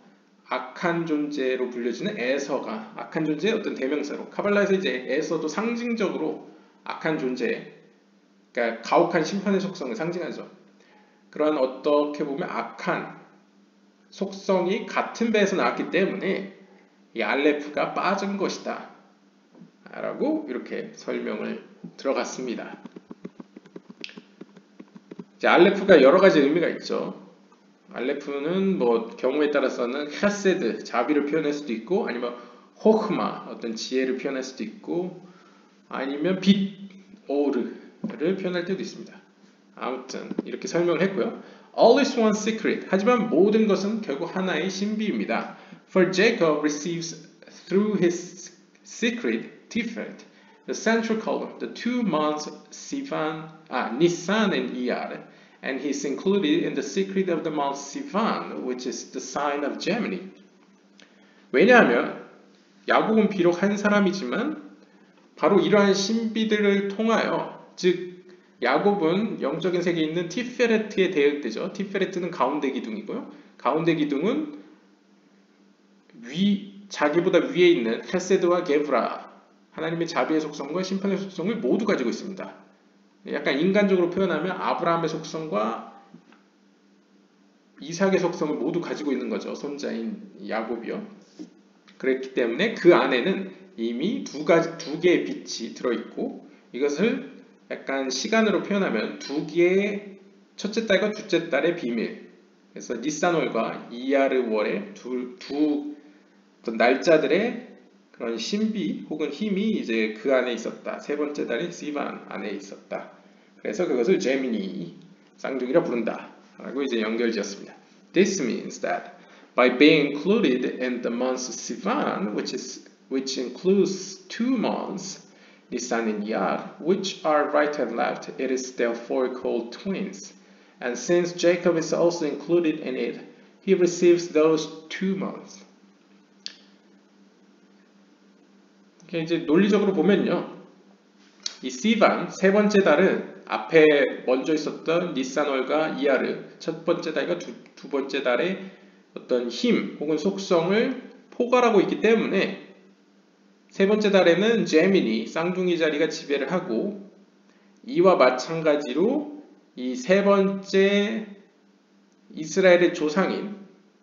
악한 존재로 불려지는 에서가 악한 존재의 어떤 대명사로 카발라에서 이제 에서도 상징적으로 악한 존재, 그러니까 가혹한 심판의 속성을 상징하죠. 그런 어떻게 보면 악한 속성이 같은 배에서 나왔기 때문에 이 알레프가 빠진 것이다 라고 이렇게 설명을 들어갔습니다. 이제 알레프가 여러 가지 의미가 있죠. 알레프는 뭐 경우에 따라서는 헤세드, 자비를 표현할 수도 있고 아니면 호흐마, 어떤 지혜를 표현할 수도 있고 아니면 빛, 오르를 표현할 때도 있습니다. 아무튼 이렇게 설명을 했고요. All is one secret. 하지만 모든 것은 결국 하나의 신비입니다. For Jacob receives through his secret Tiferet, the central column, the 2 months Nisan and Iyar, and he is included in the secret of the month Sivan, which is the sign of Gemini. 왜냐하면 야곱은 비록 한 사람이지만 바로 이러한 신비들을 통하여, 즉 야곱은 영적인 세계에 있는 티페레트에 대응되죠. 티페레트는 가운데 기둥이고요. 가운데 기둥은 자기보다 위에 있는 헤세드와 게브라, 하나님의 자비의 속성과 심판의 속성을 모두 가지고 있습니다. 약간 인간적으로 표현하면 아브라함의 속성과 이삭의 속성을 모두 가지고 있는 거죠. 손자인 야곱이요. 그렇기 때문에 그 안에는 이미 두 개의 빛이 들어있고, 이것을 약간 시간으로 표현하면 두 개의 첫째 달과 둘째 달의 비밀, 그래서 니산월과 이야르월의 두 어떤 날짜들의 그런 신비 혹은 힘이 이제 그 안에 있었다. 세 번째 달인 시반 안에 있었다. 그래서 그것을 제미니, 쌍둥이라 부른다 라고 이제 연결지었습니다. This means that by being included in the month Sivan, which includes 2 months, Nisan and Iyar, which are right and left, it is therefore called twins. And since Jacob is also included in it, he receives those 2 months. 이제 논리적으로 보면요, 이 시반 세 번째 달은 앞에 먼저 있었던 니산월과 이야르 첫 번째 달과 두 번째 달의 어떤 힘 혹은 속성을 포괄하고 있기 때문에 세 번째 달에는 제미니 쌍둥이 자리가 지배를 하고, 이와 마찬가지로 이 세 번째 이스라엘의 조상인,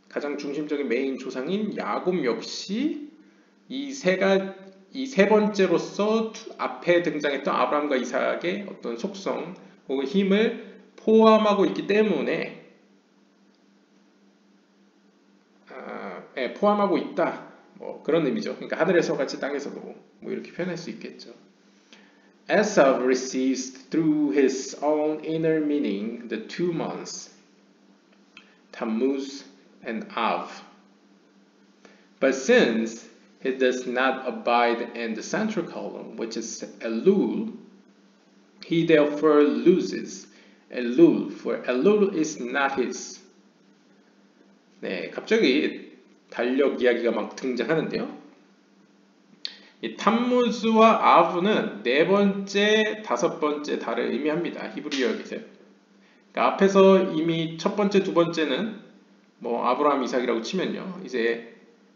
가장 중심적인 메인 조상인 야곱 역시 이 세 번째로서 앞에 등장했던 아브라함과 이삭의 어떤 속성 혹은 힘을 포함하고 있기 때문에 포함하고 있다. 뭐 그런 의미죠. 그러니까 하늘에서 같이 땅에서도 뭐 이렇게 표현할 수 있겠죠. Esau receives through his own inner meaning the 2 months, Tammuz and Av. But since he does not abide in the central column, which is Elul, he therefore loses Elul, for Elul is not his. 네, 갑자기 달력 이야기가 막 등장하는데요. 이 탐무즈와 아브는 네 번째, 다섯 번째 달을 의미합니다. 히브리어에서. 그러니까 앞에서 이미 첫 번째, 두 번째는 뭐 아브라함, 이삭이라고 치면요. 이제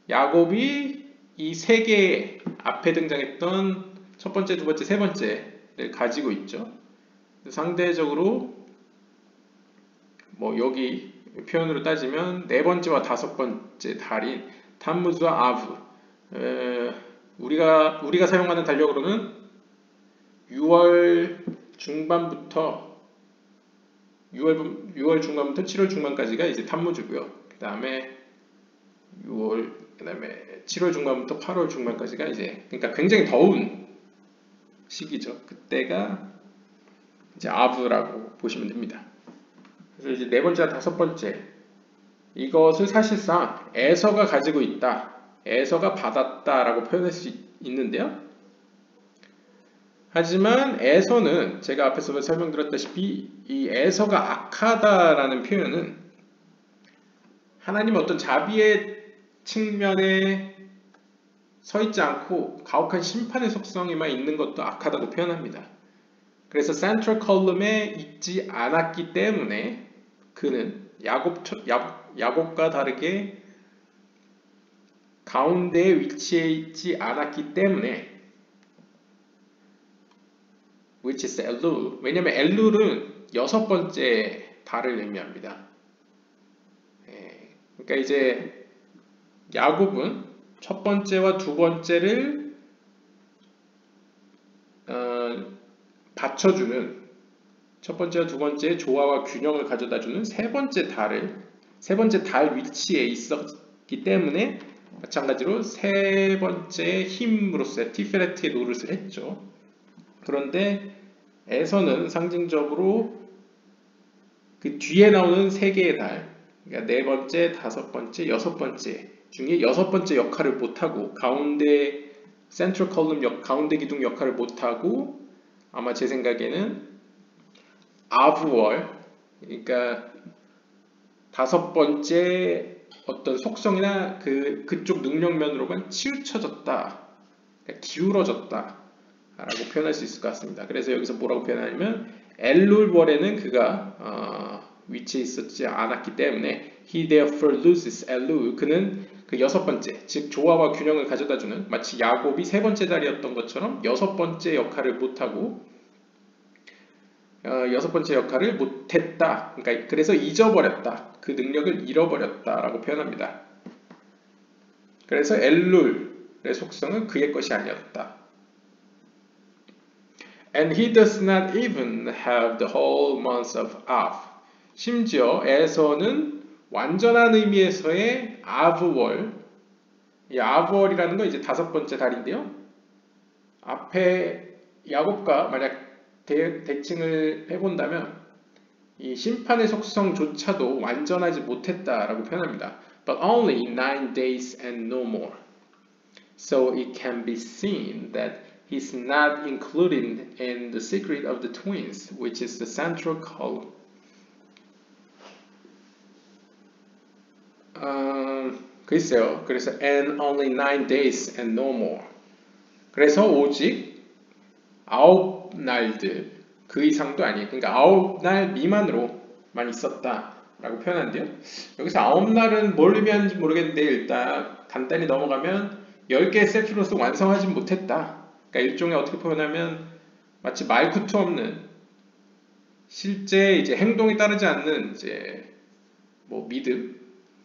야곱이 이 세 개의 앞에 등장했던 첫 번째, 두 번째, 세 번째를 가지고 있죠. 상대적으로 뭐 여기 표현으로 따지면 네 번째와 다섯 번째 달인 타무즈와 아브. 우리가 사용하는 달력으로는 6월 중반부터 7월 중반까지가 이제 타무즈고요. 그다음에 7월 중반부터 8월 중반까지가 이제, 그러니까 굉장히 더운 시기죠. 그때가 이제 아브라고 보시면 됩니다. 그래서 이제 네 번째와 다섯 번째, 이것을 사실상 에서가 가지고 있다, 에서가 받았다라고 표현할 수 있는데요. 하지만 에서는 제가 앞에서 설명드렸다시피 이 에서가 악하다라는 표현은 하나님의 어떤 자비의 측면에 서 있지 않고 가혹한 심판의 속성에만 있는 것도 악하다고 표현합니다. 그래서 센트럴 컬럼에 있지 않았기 때문에 그는 야곱과 다르게 가운데에 위치해 있지 않았기 때문에, which is 엘룰. 왜냐면 엘룰은 여섯 번째 달을 의미합니다. 그러니까 이제 야곱은 첫 번째와 두 번째를 받쳐주는, 첫 번째와 두 번째의 조화와 균형을 가져다주는 세 번째 달 위치에 있었기 때문에 마찬가지로 세 번째 힘으로서의 티페레트의 노릇을 했죠. 그런데 에서는 상징적으로 그 뒤에 나오는 세 개의 달, 그러니까 네 번째, 다섯 번째, 여섯 번째 중에 여섯 번째 역할을 못하고, 가운데 센트럴 컬럼 가운데 기둥 역할을 못하고, 아마 제 생각에는 아브월, 그러니까 다섯 번째 어떤 속성이나 그쪽 능력면으로만 치우쳐졌다, 그러니까 기울어졌다 라고 표현할 수 있을 것 같습니다. 그래서 여기서 뭐라고 표현하냐면 엘룰월에는 그가 위치해 있었지 않았기 때문에 he therefore loses 엘룰, 그는 그 여섯 번째, 즉 조화와 균형을 가져다주는, 마치 야곱이 세 번째 달이었던 것처럼 여섯 번째 역할을 못하고 여섯 번째 역할을 못했다. 그러니까 그래서 잊어버렸다. 그 능력을 잃어버렸다라고 표현합니다. 그래서 엘룰의 속성은 그의 것이 아니었다. And he does not even have the whole month of Av. 심지어 에서는 완전한 의미에서의 아브월, 이 아브월이라는 건 이제 다섯 번째 달인데요. 앞에 야곱과 만약 대칭을 해본다면 이 심판의 속성조차도 완전하지 못했다라고 표현합니다. But only 9 days and no more. So it can be seen that he's not included in the secret of the twins, which is the central column. 글쎄요. 그래서 and only 9 days and no more. 그래서 오직 9날들, 그 이상도 아니에요. 그러니까 9날 미만으로만 있었다라고 표현하는데요. 여기서 9날은 뭘 의미하는지 모르겠는데 일단 간단히 넘어가면 10개의 세트로서 완성하지 못했다. 그러니까 일종의 어떻게 표현하면 마치 말구투 없는, 실제 이제 행동이 따르지 않는 이제 뭐 믿음의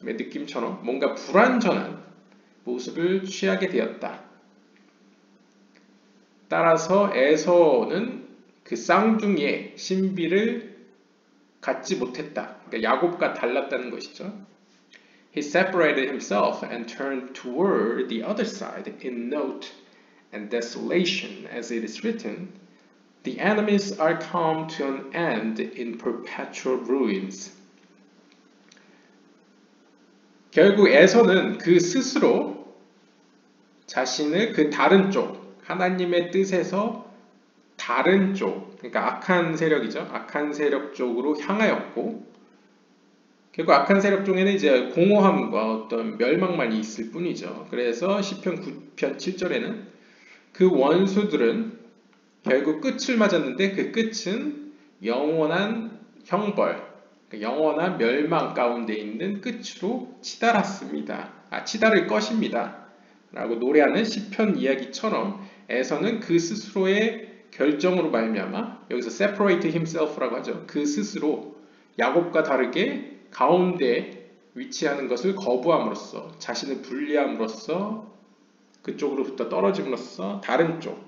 느낌처럼 뭔가 불완전한 모습을 취하게 되었다. 따라서 에서는 그 쌍둥이의 신비를 갖지 못했다. 그러니까 야곱과 달랐다는 것이죠. He separated himself and turned toward the other side in note and desolation, as it is written, the enemies are come to an end in perpetual ruins. 결국 에서는 그 스스로 자신을 그 다른 쪽, 하나님의 뜻에서 다른 쪽, 그러니까 악한 세력이죠. 악한 세력 쪽으로 향하였고, 결국 악한 세력 중에는 이제 공허함과 어떤 멸망만 있을 뿐이죠. 그래서 시편 9편 7절에는 그 원수들은 결국 끝을 맞았는데 그 끝은 영원한 형벌, 영원한 멸망 가운데 있는 끝으로 치달았습니다. 치달을 것입니다. 라고 노래하는 시편 이야기처럼 에서는 그 스스로의 결정으로 말미암아, 여기서 separate himself라고 하죠. 그 스스로 야곱과 다르게 가운데 위치하는 것을 거부함으로써 자신을 분리함으로써 그쪽으로부터 떨어짐으로써 다른 쪽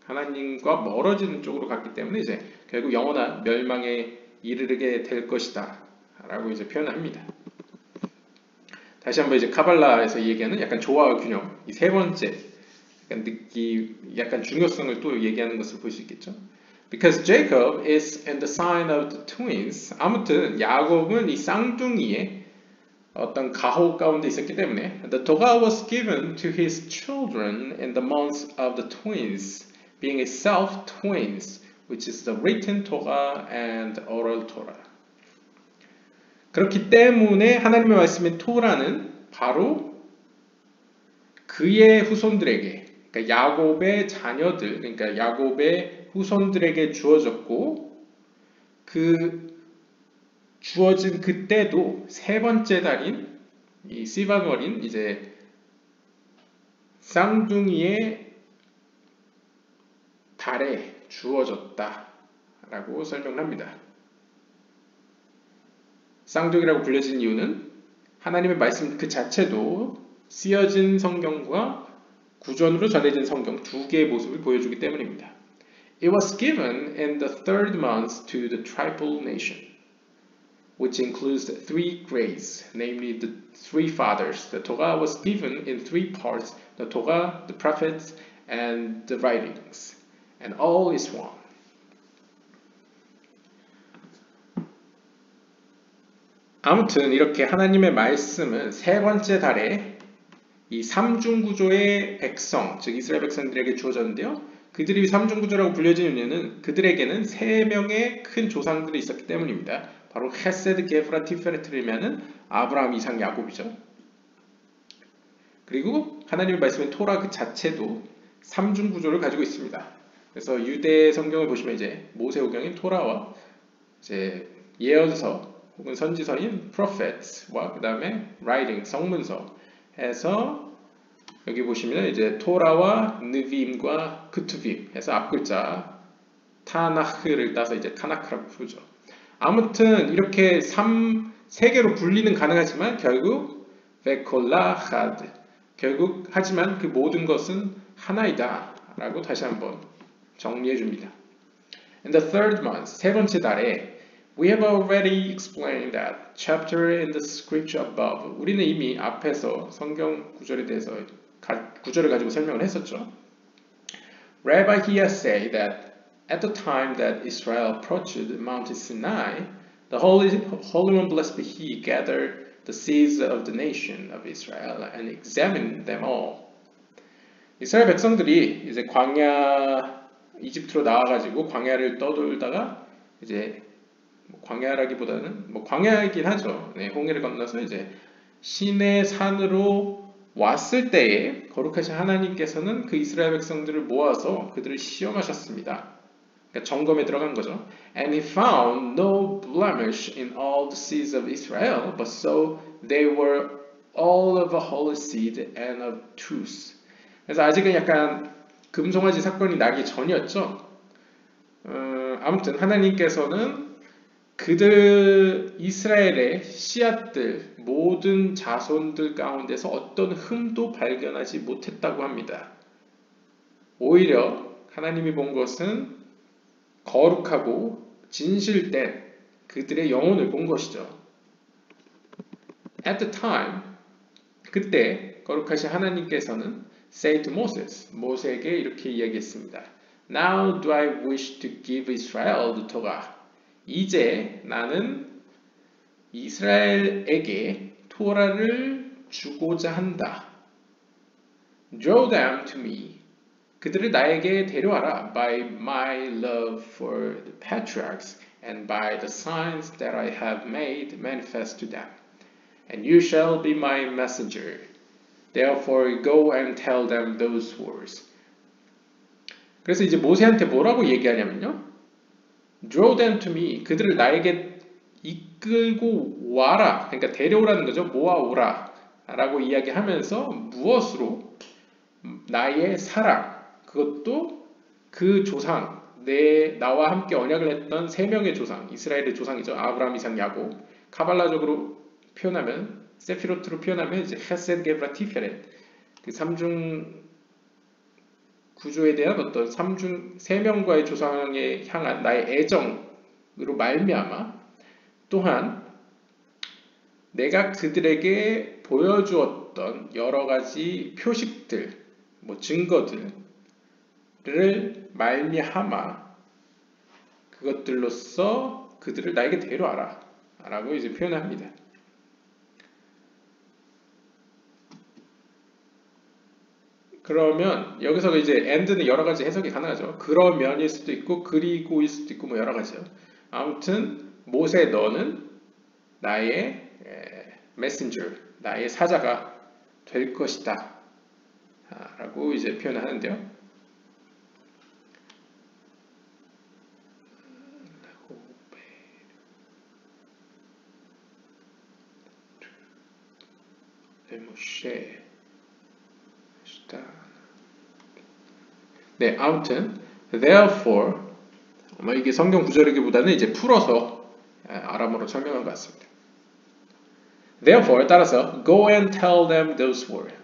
하나님과 멀어지는 쪽으로 갔기 때문에 이제 결국 영원한 멸망에 이르게 될 것이다 라고 이제 표현합니다. 다시 한번 이제 카발라에서 얘기하는 약간 조화와 균형 이 세 번째 약간 중요성을 또 얘기하는 것을 볼 수 있겠죠. Because Jacob is in the sign of the twins. 아무튼 야곱은 이 쌍둥이의 어떤 가호 가운데 있었기 때문에 The Torah was given to his children in the months of the twins, being itself twins, which is the written Torah and oral Torah. 그렇기 때문에 하나님의 말씀인 토라는 바로 그의 후손들에게, 그러니까 야곱의 자녀들, 그러니까 야곱의 후손들에게 주어졌고 그 주어진 그때도 세 번째 달인 이 시반월인 이제 쌍둥이의 달에 주어졌다라고 설명합니다. 쌍둥이라고 불려진 이유는 하나님의 말씀 그 자체도 쓰여진 성경과 구전으로 전해진 성경 두 개의 모습을 보여주기 때문입니다. It was given in the third month to the tribal nation, which includes the three grades, namely the three fathers. The Torah was given in three parts, the Torah, the prophets, and the writings, and all is one. 아무튼 이렇게 하나님의 말씀은 세 번째 달에 이 삼중구조의 백성, 즉 이스라엘 백성들에게 주어졌는데요. 그들이 삼중구조라고 불려진 이유는 그들에게는 세 명의 큰 조상들이 있었기 때문입니다. 바로 헤세드, 게브라, 티페레트라는 아브라함, 이삭, 야곱이죠. 그리고 하나님의 말씀인 토라 그 자체도 삼중구조를 가지고 있습니다. 그래서 유대 성경을 보시면 이제 모세오경인 토라와 이제 예언서 혹은 선지서인 prophets와 그 다음에 writing, 성문서 해서 여기 보시면 이제 토라와 느빔과 크투빔 해서 앞글자 타나흐를 따서 이제 타나크라고 부르죠. 아무튼 이렇게 세 개로 분리는 가능하지만 결국 베콜라하드 결국 하지만 그 모든 것은 하나이다 라고 다시 한번 정리해 줍니다. In the third month, 세 번째 달에 We have already explained that chapter in the scripture above. 우리는 이미 앞에서 성경 구절에 대해서 구절을 가지고 설명을 했었죠. Rabbi here say that at the time that Israel approached Mount Sinai, the Holy One, blessed be He, gathered the seeds of the nation of Israel and examined them all. 이스라엘 백성들이 이제 광야 이집트로 나와가지고 광야를 떠돌다가 이제 광야라기보다는 광야이긴 하죠. 네, 홍해를 건너서 이제 시내 산으로 왔을 때에 거룩하신 하나님께서는 그 이스라엘 백성들을 모아서 그들을 시험하셨습니다. 그러니까 점검에 들어간 거죠. And he found no blemish in all the seeds of Israel, but so they were all of a holy seed and of truth. 그래서 아직은 약간 금송아지 사건이 나기 전이었죠. 아무튼 하나님께서는 그들 이스라엘의 씨앗들 모든 자손들 가운데서 어떤 흠도 발견하지 못했다고 합니다. 오히려 하나님이 본 것은 거룩하고 진실된 그들의 영혼을 본 것이죠. At the time, 그때 거룩하신 하나님께서는 say to Moses, 모세에게 이렇게 이야기했습니다. Now do I wish to give Israel the Torah. 이제 나는 이스라엘에게 토라를 주고자 한다. Draw them to me. 그들을 나에게 데려와라. By my love for the patriarchs and by the signs that I have made manifest to them. And you shall be my messenger. Therefore go and tell them those words. 그래서 이제 모세한테 뭐라고 얘기하냐면요. Draw them to me. 그들을 나에게 이끌고 와라. 그러니까 데려오라는 거죠. 모아오라. 라고 이야기하면서 무엇으로? 나의 사랑. 그것도 그 조상, 나와 함께 언약을 했던 세 명의 조상, 이스라엘의 조상이죠. 아브라함, 이삭, 야곱. 카발라적으로 표현하면 세피로트로 표현하면 이제 헤세드 게브라 티페렛, 그 삼중 구조에 대한 어떤 삼중 세 명과의 조상에 향한 나의 애정으로 말미암아, 또한 내가 그들에게 보여주었던 여러 가지 표식들, 뭐 증거들을 말미암아 그것들로서 그들을 나에게 데려와라 라고 이제 표현합니다. 그러면 여기서 이제 and는 여러 가지 해석이 가능하죠. 그러면일 수도 있고 그리고일 수도 있고 뭐 여러 가지요. 아무튼 모세 너는 나의 messenger, 나의 사자가 될 것이다 라고 이제 표현하는데요. 네, 아무튼 therefore 아마 이게 성경 구절이기보다는 이제 풀어서 아람어로 설명한 것 같습니다. Therefore 따라서 go and tell them those words.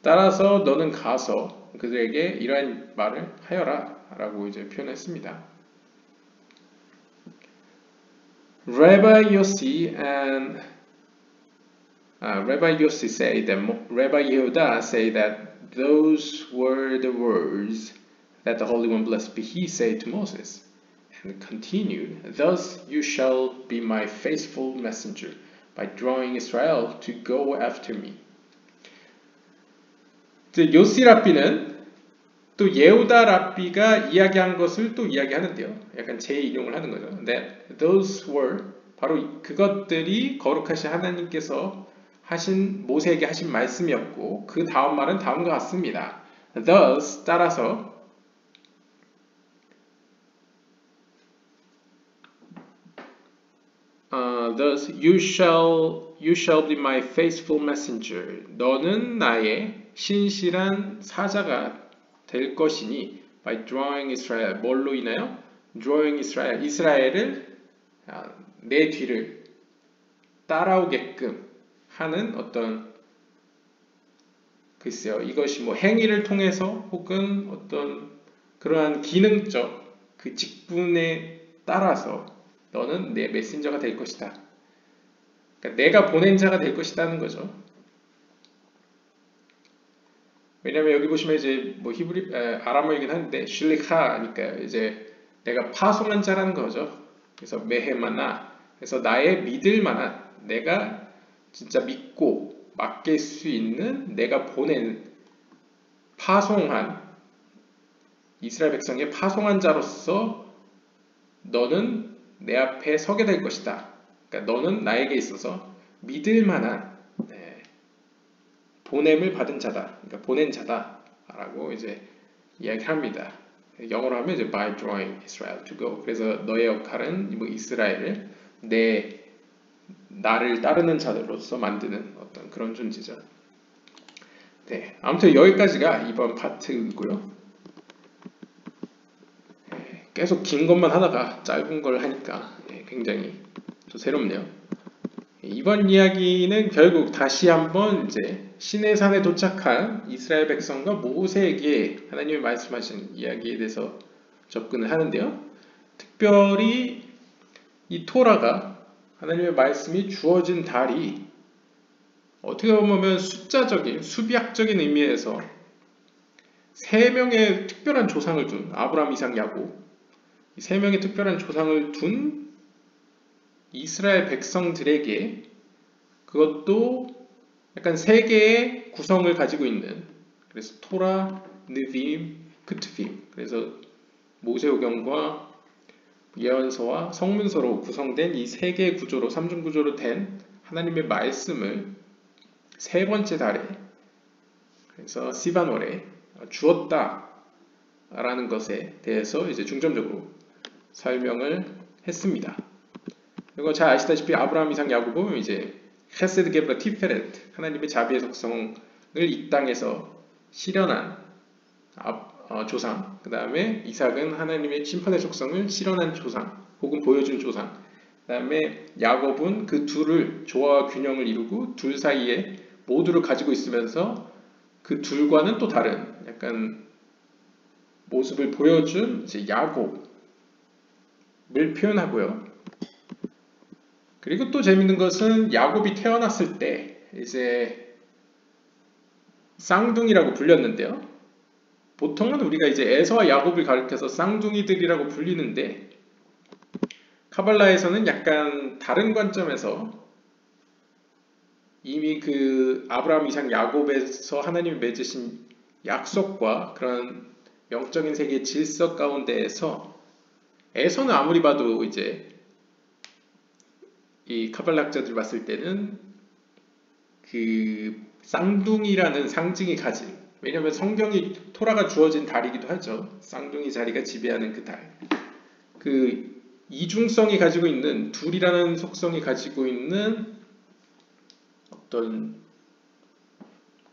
따라서 너는 가서 그들에게 이러한 말을 하여라 라고 이제 표현했습니다. Rabbi Yossi and Rabbi Yossi say that Rabbi Yehuda say that those were the words that the Holy One, blessed be He, said to Moses, and continued, thus you shall be my faithful messenger by drawing Israel to go after me. 요시 랍비는 또 예후다 랍비가 이야기한 것을 또 이야기하는데요. 약간 재인용을 하는 거죠. That those were 바로 그것들이 거룩하신 하나님께서 하신 모세에게 하신 말씀이었고 그 다음 말은 다음과 같습니다. Thus 따라서 Thus you shall be my faithful messenger. 너는 나의 신실한 사자가 될 것이니 by drawing Israel. 뭘로 인하여? drawing Israel. 이스라엘을 내 뒤를 따라오게끔 하는 어떤 글쎄요. 이것이 뭐 행위를 통해서 혹은 어떤 그러한 기능적 그 직분에 따라서 너는 내 메신저가 될 것이다. 그러니까 내가 보낸 자가 될 것이다는 거죠. 왜냐하면 여기 보시면 이제 뭐 아람어이긴 한데 슐리카니까 이제 내가 파송한 자라는 거죠. 그래서 메헤마나, 그래서 나의 믿을 만한, 내가 진짜 믿고 맡길 수 있는, 내가 보낸 파송한 이스라엘 백성의 파송한 자로서 너는 내 앞에 서게 될 것이다. 그러니까 너는 나에게 있어서 믿을 만한 보냄을 받은 자다. 그러니까 보낸 자다라고 이제 이야기합니다. 영어로 하면 이제 by drawing Israel to go. 그래서 너의 역할은 뭐 이스라엘을 나를 따르는 자들로서 만드는 어떤 그런 존재죠. 네, 아무튼 여기까지가 이번 파트이고요. 계속 긴 것만 하다가 짧은 걸 하니까 굉장히 또 새롭네요. 이번 이야기는 결국 다시 한번 이제 시내산에 도착한 이스라엘 백성과 모세에게 하나님이 말씀하신 이야기에 대해서 접근을 하는데요. 특별히 이 토라가 하나님의 말씀이 주어진 달이 어떻게 보면 숫자적인, 수비학적인 의미에서 세 명의 특별한 조상을 둔 아브라함, 이삭, 야곱, 이 세 명의 특별한 조상을 둔 이스라엘 백성들에게 그것도 약간 세 개의 구성을 가지고 있는, 그래서 토라, 느빔, 크투빔, 그래서 모세오경과 예언서와 성문서로 구성된 이 세 개의 구조로, 삼중 구조로 된 하나님의 말씀을 세 번째 달에, 그래서 시반월에 주었다라는 것에 대해서 이제 중점적으로 설명을 했습니다. 그리고 잘 아시다시피 아브라함, 이삭, 야곱은 이제 헤세드 게브라 티페렛, 하나님의 자비의 속성을 이 땅에서 실현한 조상, 그 다음에 이삭은 하나님의 심판의 속성을 실현한 조상 혹은 보여준 조상, 그 다음에 야곱은 그 둘을 조화와 균형을 이루고 둘 사이에 모두를 가지고 있으면서 그 둘과는 또 다른 약간 모습을 보여준 이제 야곱을 표현하고요. 그리고 또 재밌는 것은 야곱이 태어났을 때 이제 쌍둥이라고 불렸는데요. 보통은 우리가 이제 에서와 야곱을 가리켜서 쌍둥이들이라고 불리는데 카발라에서는 약간 다른 관점에서 이미 그 아브라함, 이삭, 야곱에서 하나님이 맺으신 약속과 그런 영적인 세계의 질서 가운데에서 에서는 아무리 봐도 이제 이 카발락자들 봤을 때는 그 쌍둥이라는 상징이 가진, 왜냐하면 성경이 토라가 주어진 달이기도 하죠. 쌍둥이 자리가 지배하는 그 달. 그 이중성이 가지고 있는 둘이라는 속성이 가지고 있는 어떤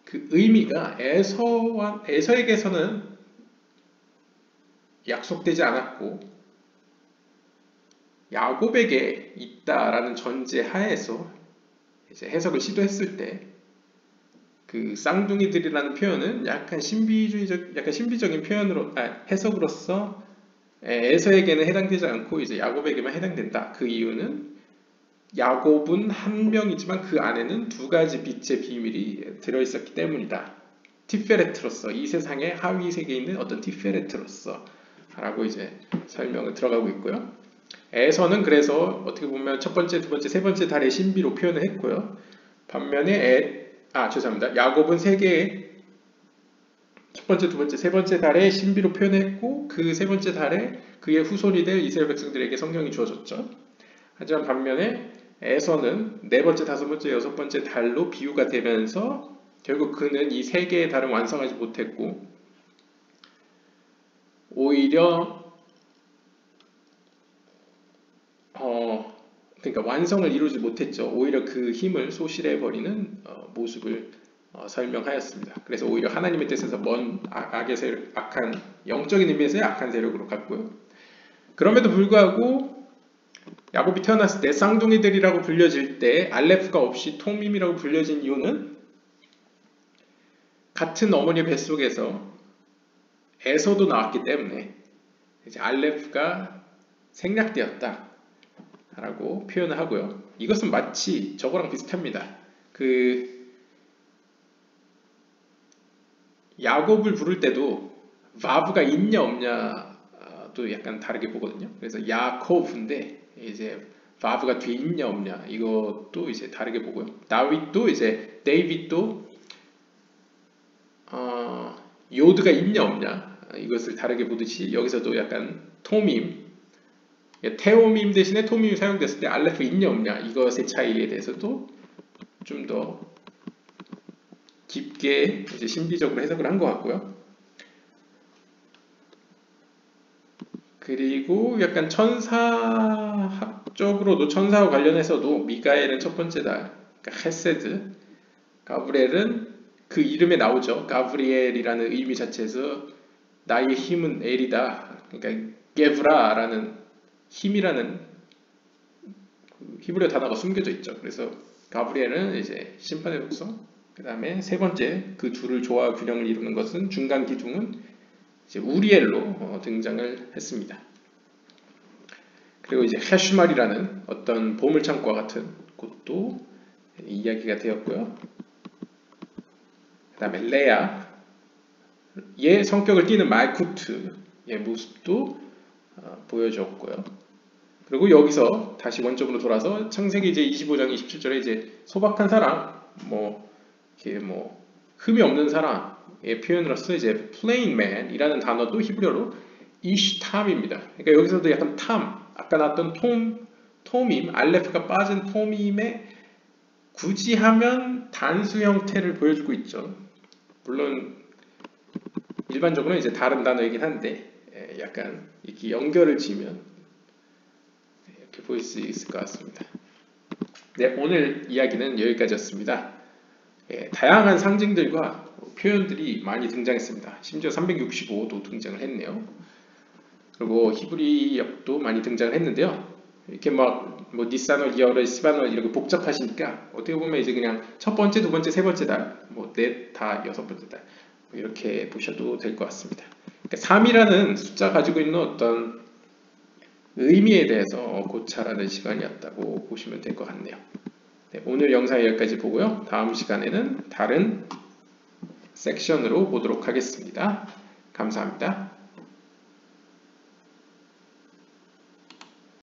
그 의미가 에서에게서는 약속되지 않았고 야곱에게 있다라는 전제 하에서 이제 해석을 시도했을 때 그 쌍둥이들이라는 표현은 약간 신비적인 표현으로 해석으로서 에서에게는 해당되지 않고 이제 야곱에게만 해당된다. 그 이유는 야곱은 한 명이지만 그 안에는 두 가지 빛의 비밀이 들어있었기 때문이다. 티페레트로서 이 세상의 하위 세계에 있는 어떤 티페레트로서 라고 이제 설명을 들어가고 있고요. 에서는 그래서 어떻게 보면 첫 번째, 두 번째, 세 번째 달의 신비로 표현을 했고요. 반면에 야곱은 세계의 첫 번째, 두 번째, 세 번째 달의 신비로 표현했고 그 세 번째 달에 그의 후손이 될 이스라엘 백성들에게 성경이 주어졌죠. 하지만 반면에 에서는 네 번째, 다섯 번째, 여섯 번째 달로 비유가 되면서 결국 그는 이 세 개의 달은 완성하지 못했고 오히려 그러니까 완성을 이루지 못했죠. 오히려 그 힘을 소실해버리는 모습을 설명하였습니다. 그래서 오히려 하나님의 뜻에서 먼 악의 세력, 악한 영적인 의미에서의 악한 세력으로 갔고요. 그럼에도 불구하고 야곱이 태어났을 때 쌍둥이들이라고 불려질 때 알레프가 없이 톰밈이라고 불려진 이유는 같은 어머니의 뱃속에서 에서도 나왔기 때문에 이제 알레프가 생략되었다 라고 표현을 하고요. 이것은 마치 저거랑 비슷합니다. 그 야곱을 부를 때도 바브가 있냐 없냐도 약간 다르게 보거든요. 그래서 야코브인데 이제 바브가 뒤에 있냐 없냐 이것도 이제 다르게 보고요. 다윗도 이제 데이빗도 요드가 있냐 없냐 이것을 다르게 보듯이 여기서도 약간 토밈 테오밈 대신에 토밈이 사용됐을 때 알레프 있냐 없냐 이것의 차이에 대해서도 좀 더 깊게 이제 신비적으로 해석을 한 것 같고요. 그리고 약간 천사학적으로도 천사와 관련해서도 미가엘은 첫 번째 달, 그러니까 헤세드, 가브리엘은 그 이름에 나오죠. 가브리엘이라는 의미 자체에서 나의 힘은 엘이다. 그러니까 게브라라는 힘이라는 히브리어 단어가 숨겨져 있죠. 그래서 가브리엘은 이제 심판의 독성, 그 다음에 세 번째 그 둘을 조화 균형을 이루는 것은 중간 기둥은 이제 우리엘로 등장을 했습니다. 그리고 이제 헤슈말이라는 어떤 보물창고와 같은 곳도 이야기가 되었고요. 그 다음에 레아의 성격을 띠는 말쿠트의 모습도 보여줬고요. 그리고 여기서 다시 원점으로 돌아서 창세기 이제 25장 27절에 이제 소박한 사랑, 이렇게 흠이 없는 사랑의 표현으로서 이제 plain man이라는 단어도 히브리어로 이시탐입니다. 그러니까 여기서도 약간 아까 나왔던 톰임, 알레프가 빠진 톰임에 굳이 하면 단수 형태를 보여주고 있죠. 물론 일반적으로 이제 다른 단어이긴 한데 약간 이렇게 연결을 지으면 이렇게 보일 수 있을 것 같습니다. 네, 오늘 이야기는 여기까지였습니다. 다양한 상징들과 표현들이 많이 등장했습니다. 심지어 365도 등장을 했네요. 그리고 히브리어도 많이 등장을 했는데요. 이렇게 막 뭐 니산월, 2월월, 시반월 이렇게 복잡하시니까 어떻게 보면 이제 그냥 첫 번째, 두 번째, 세 번째 달, 뭐 넷, 다, 여섯 번째 달 뭐 이렇게 보셔도 될 것 같습니다. 그러니까 3이라는 숫자 가지고 있는 어떤 의미에 대해서 고찰하는 시간이었다고 보시면 될 것 같네요. 네, 오늘 영상 여기까지 보고요. 다음 시간에는 다른 섹션으로 보도록 하겠습니다. 감사합니다.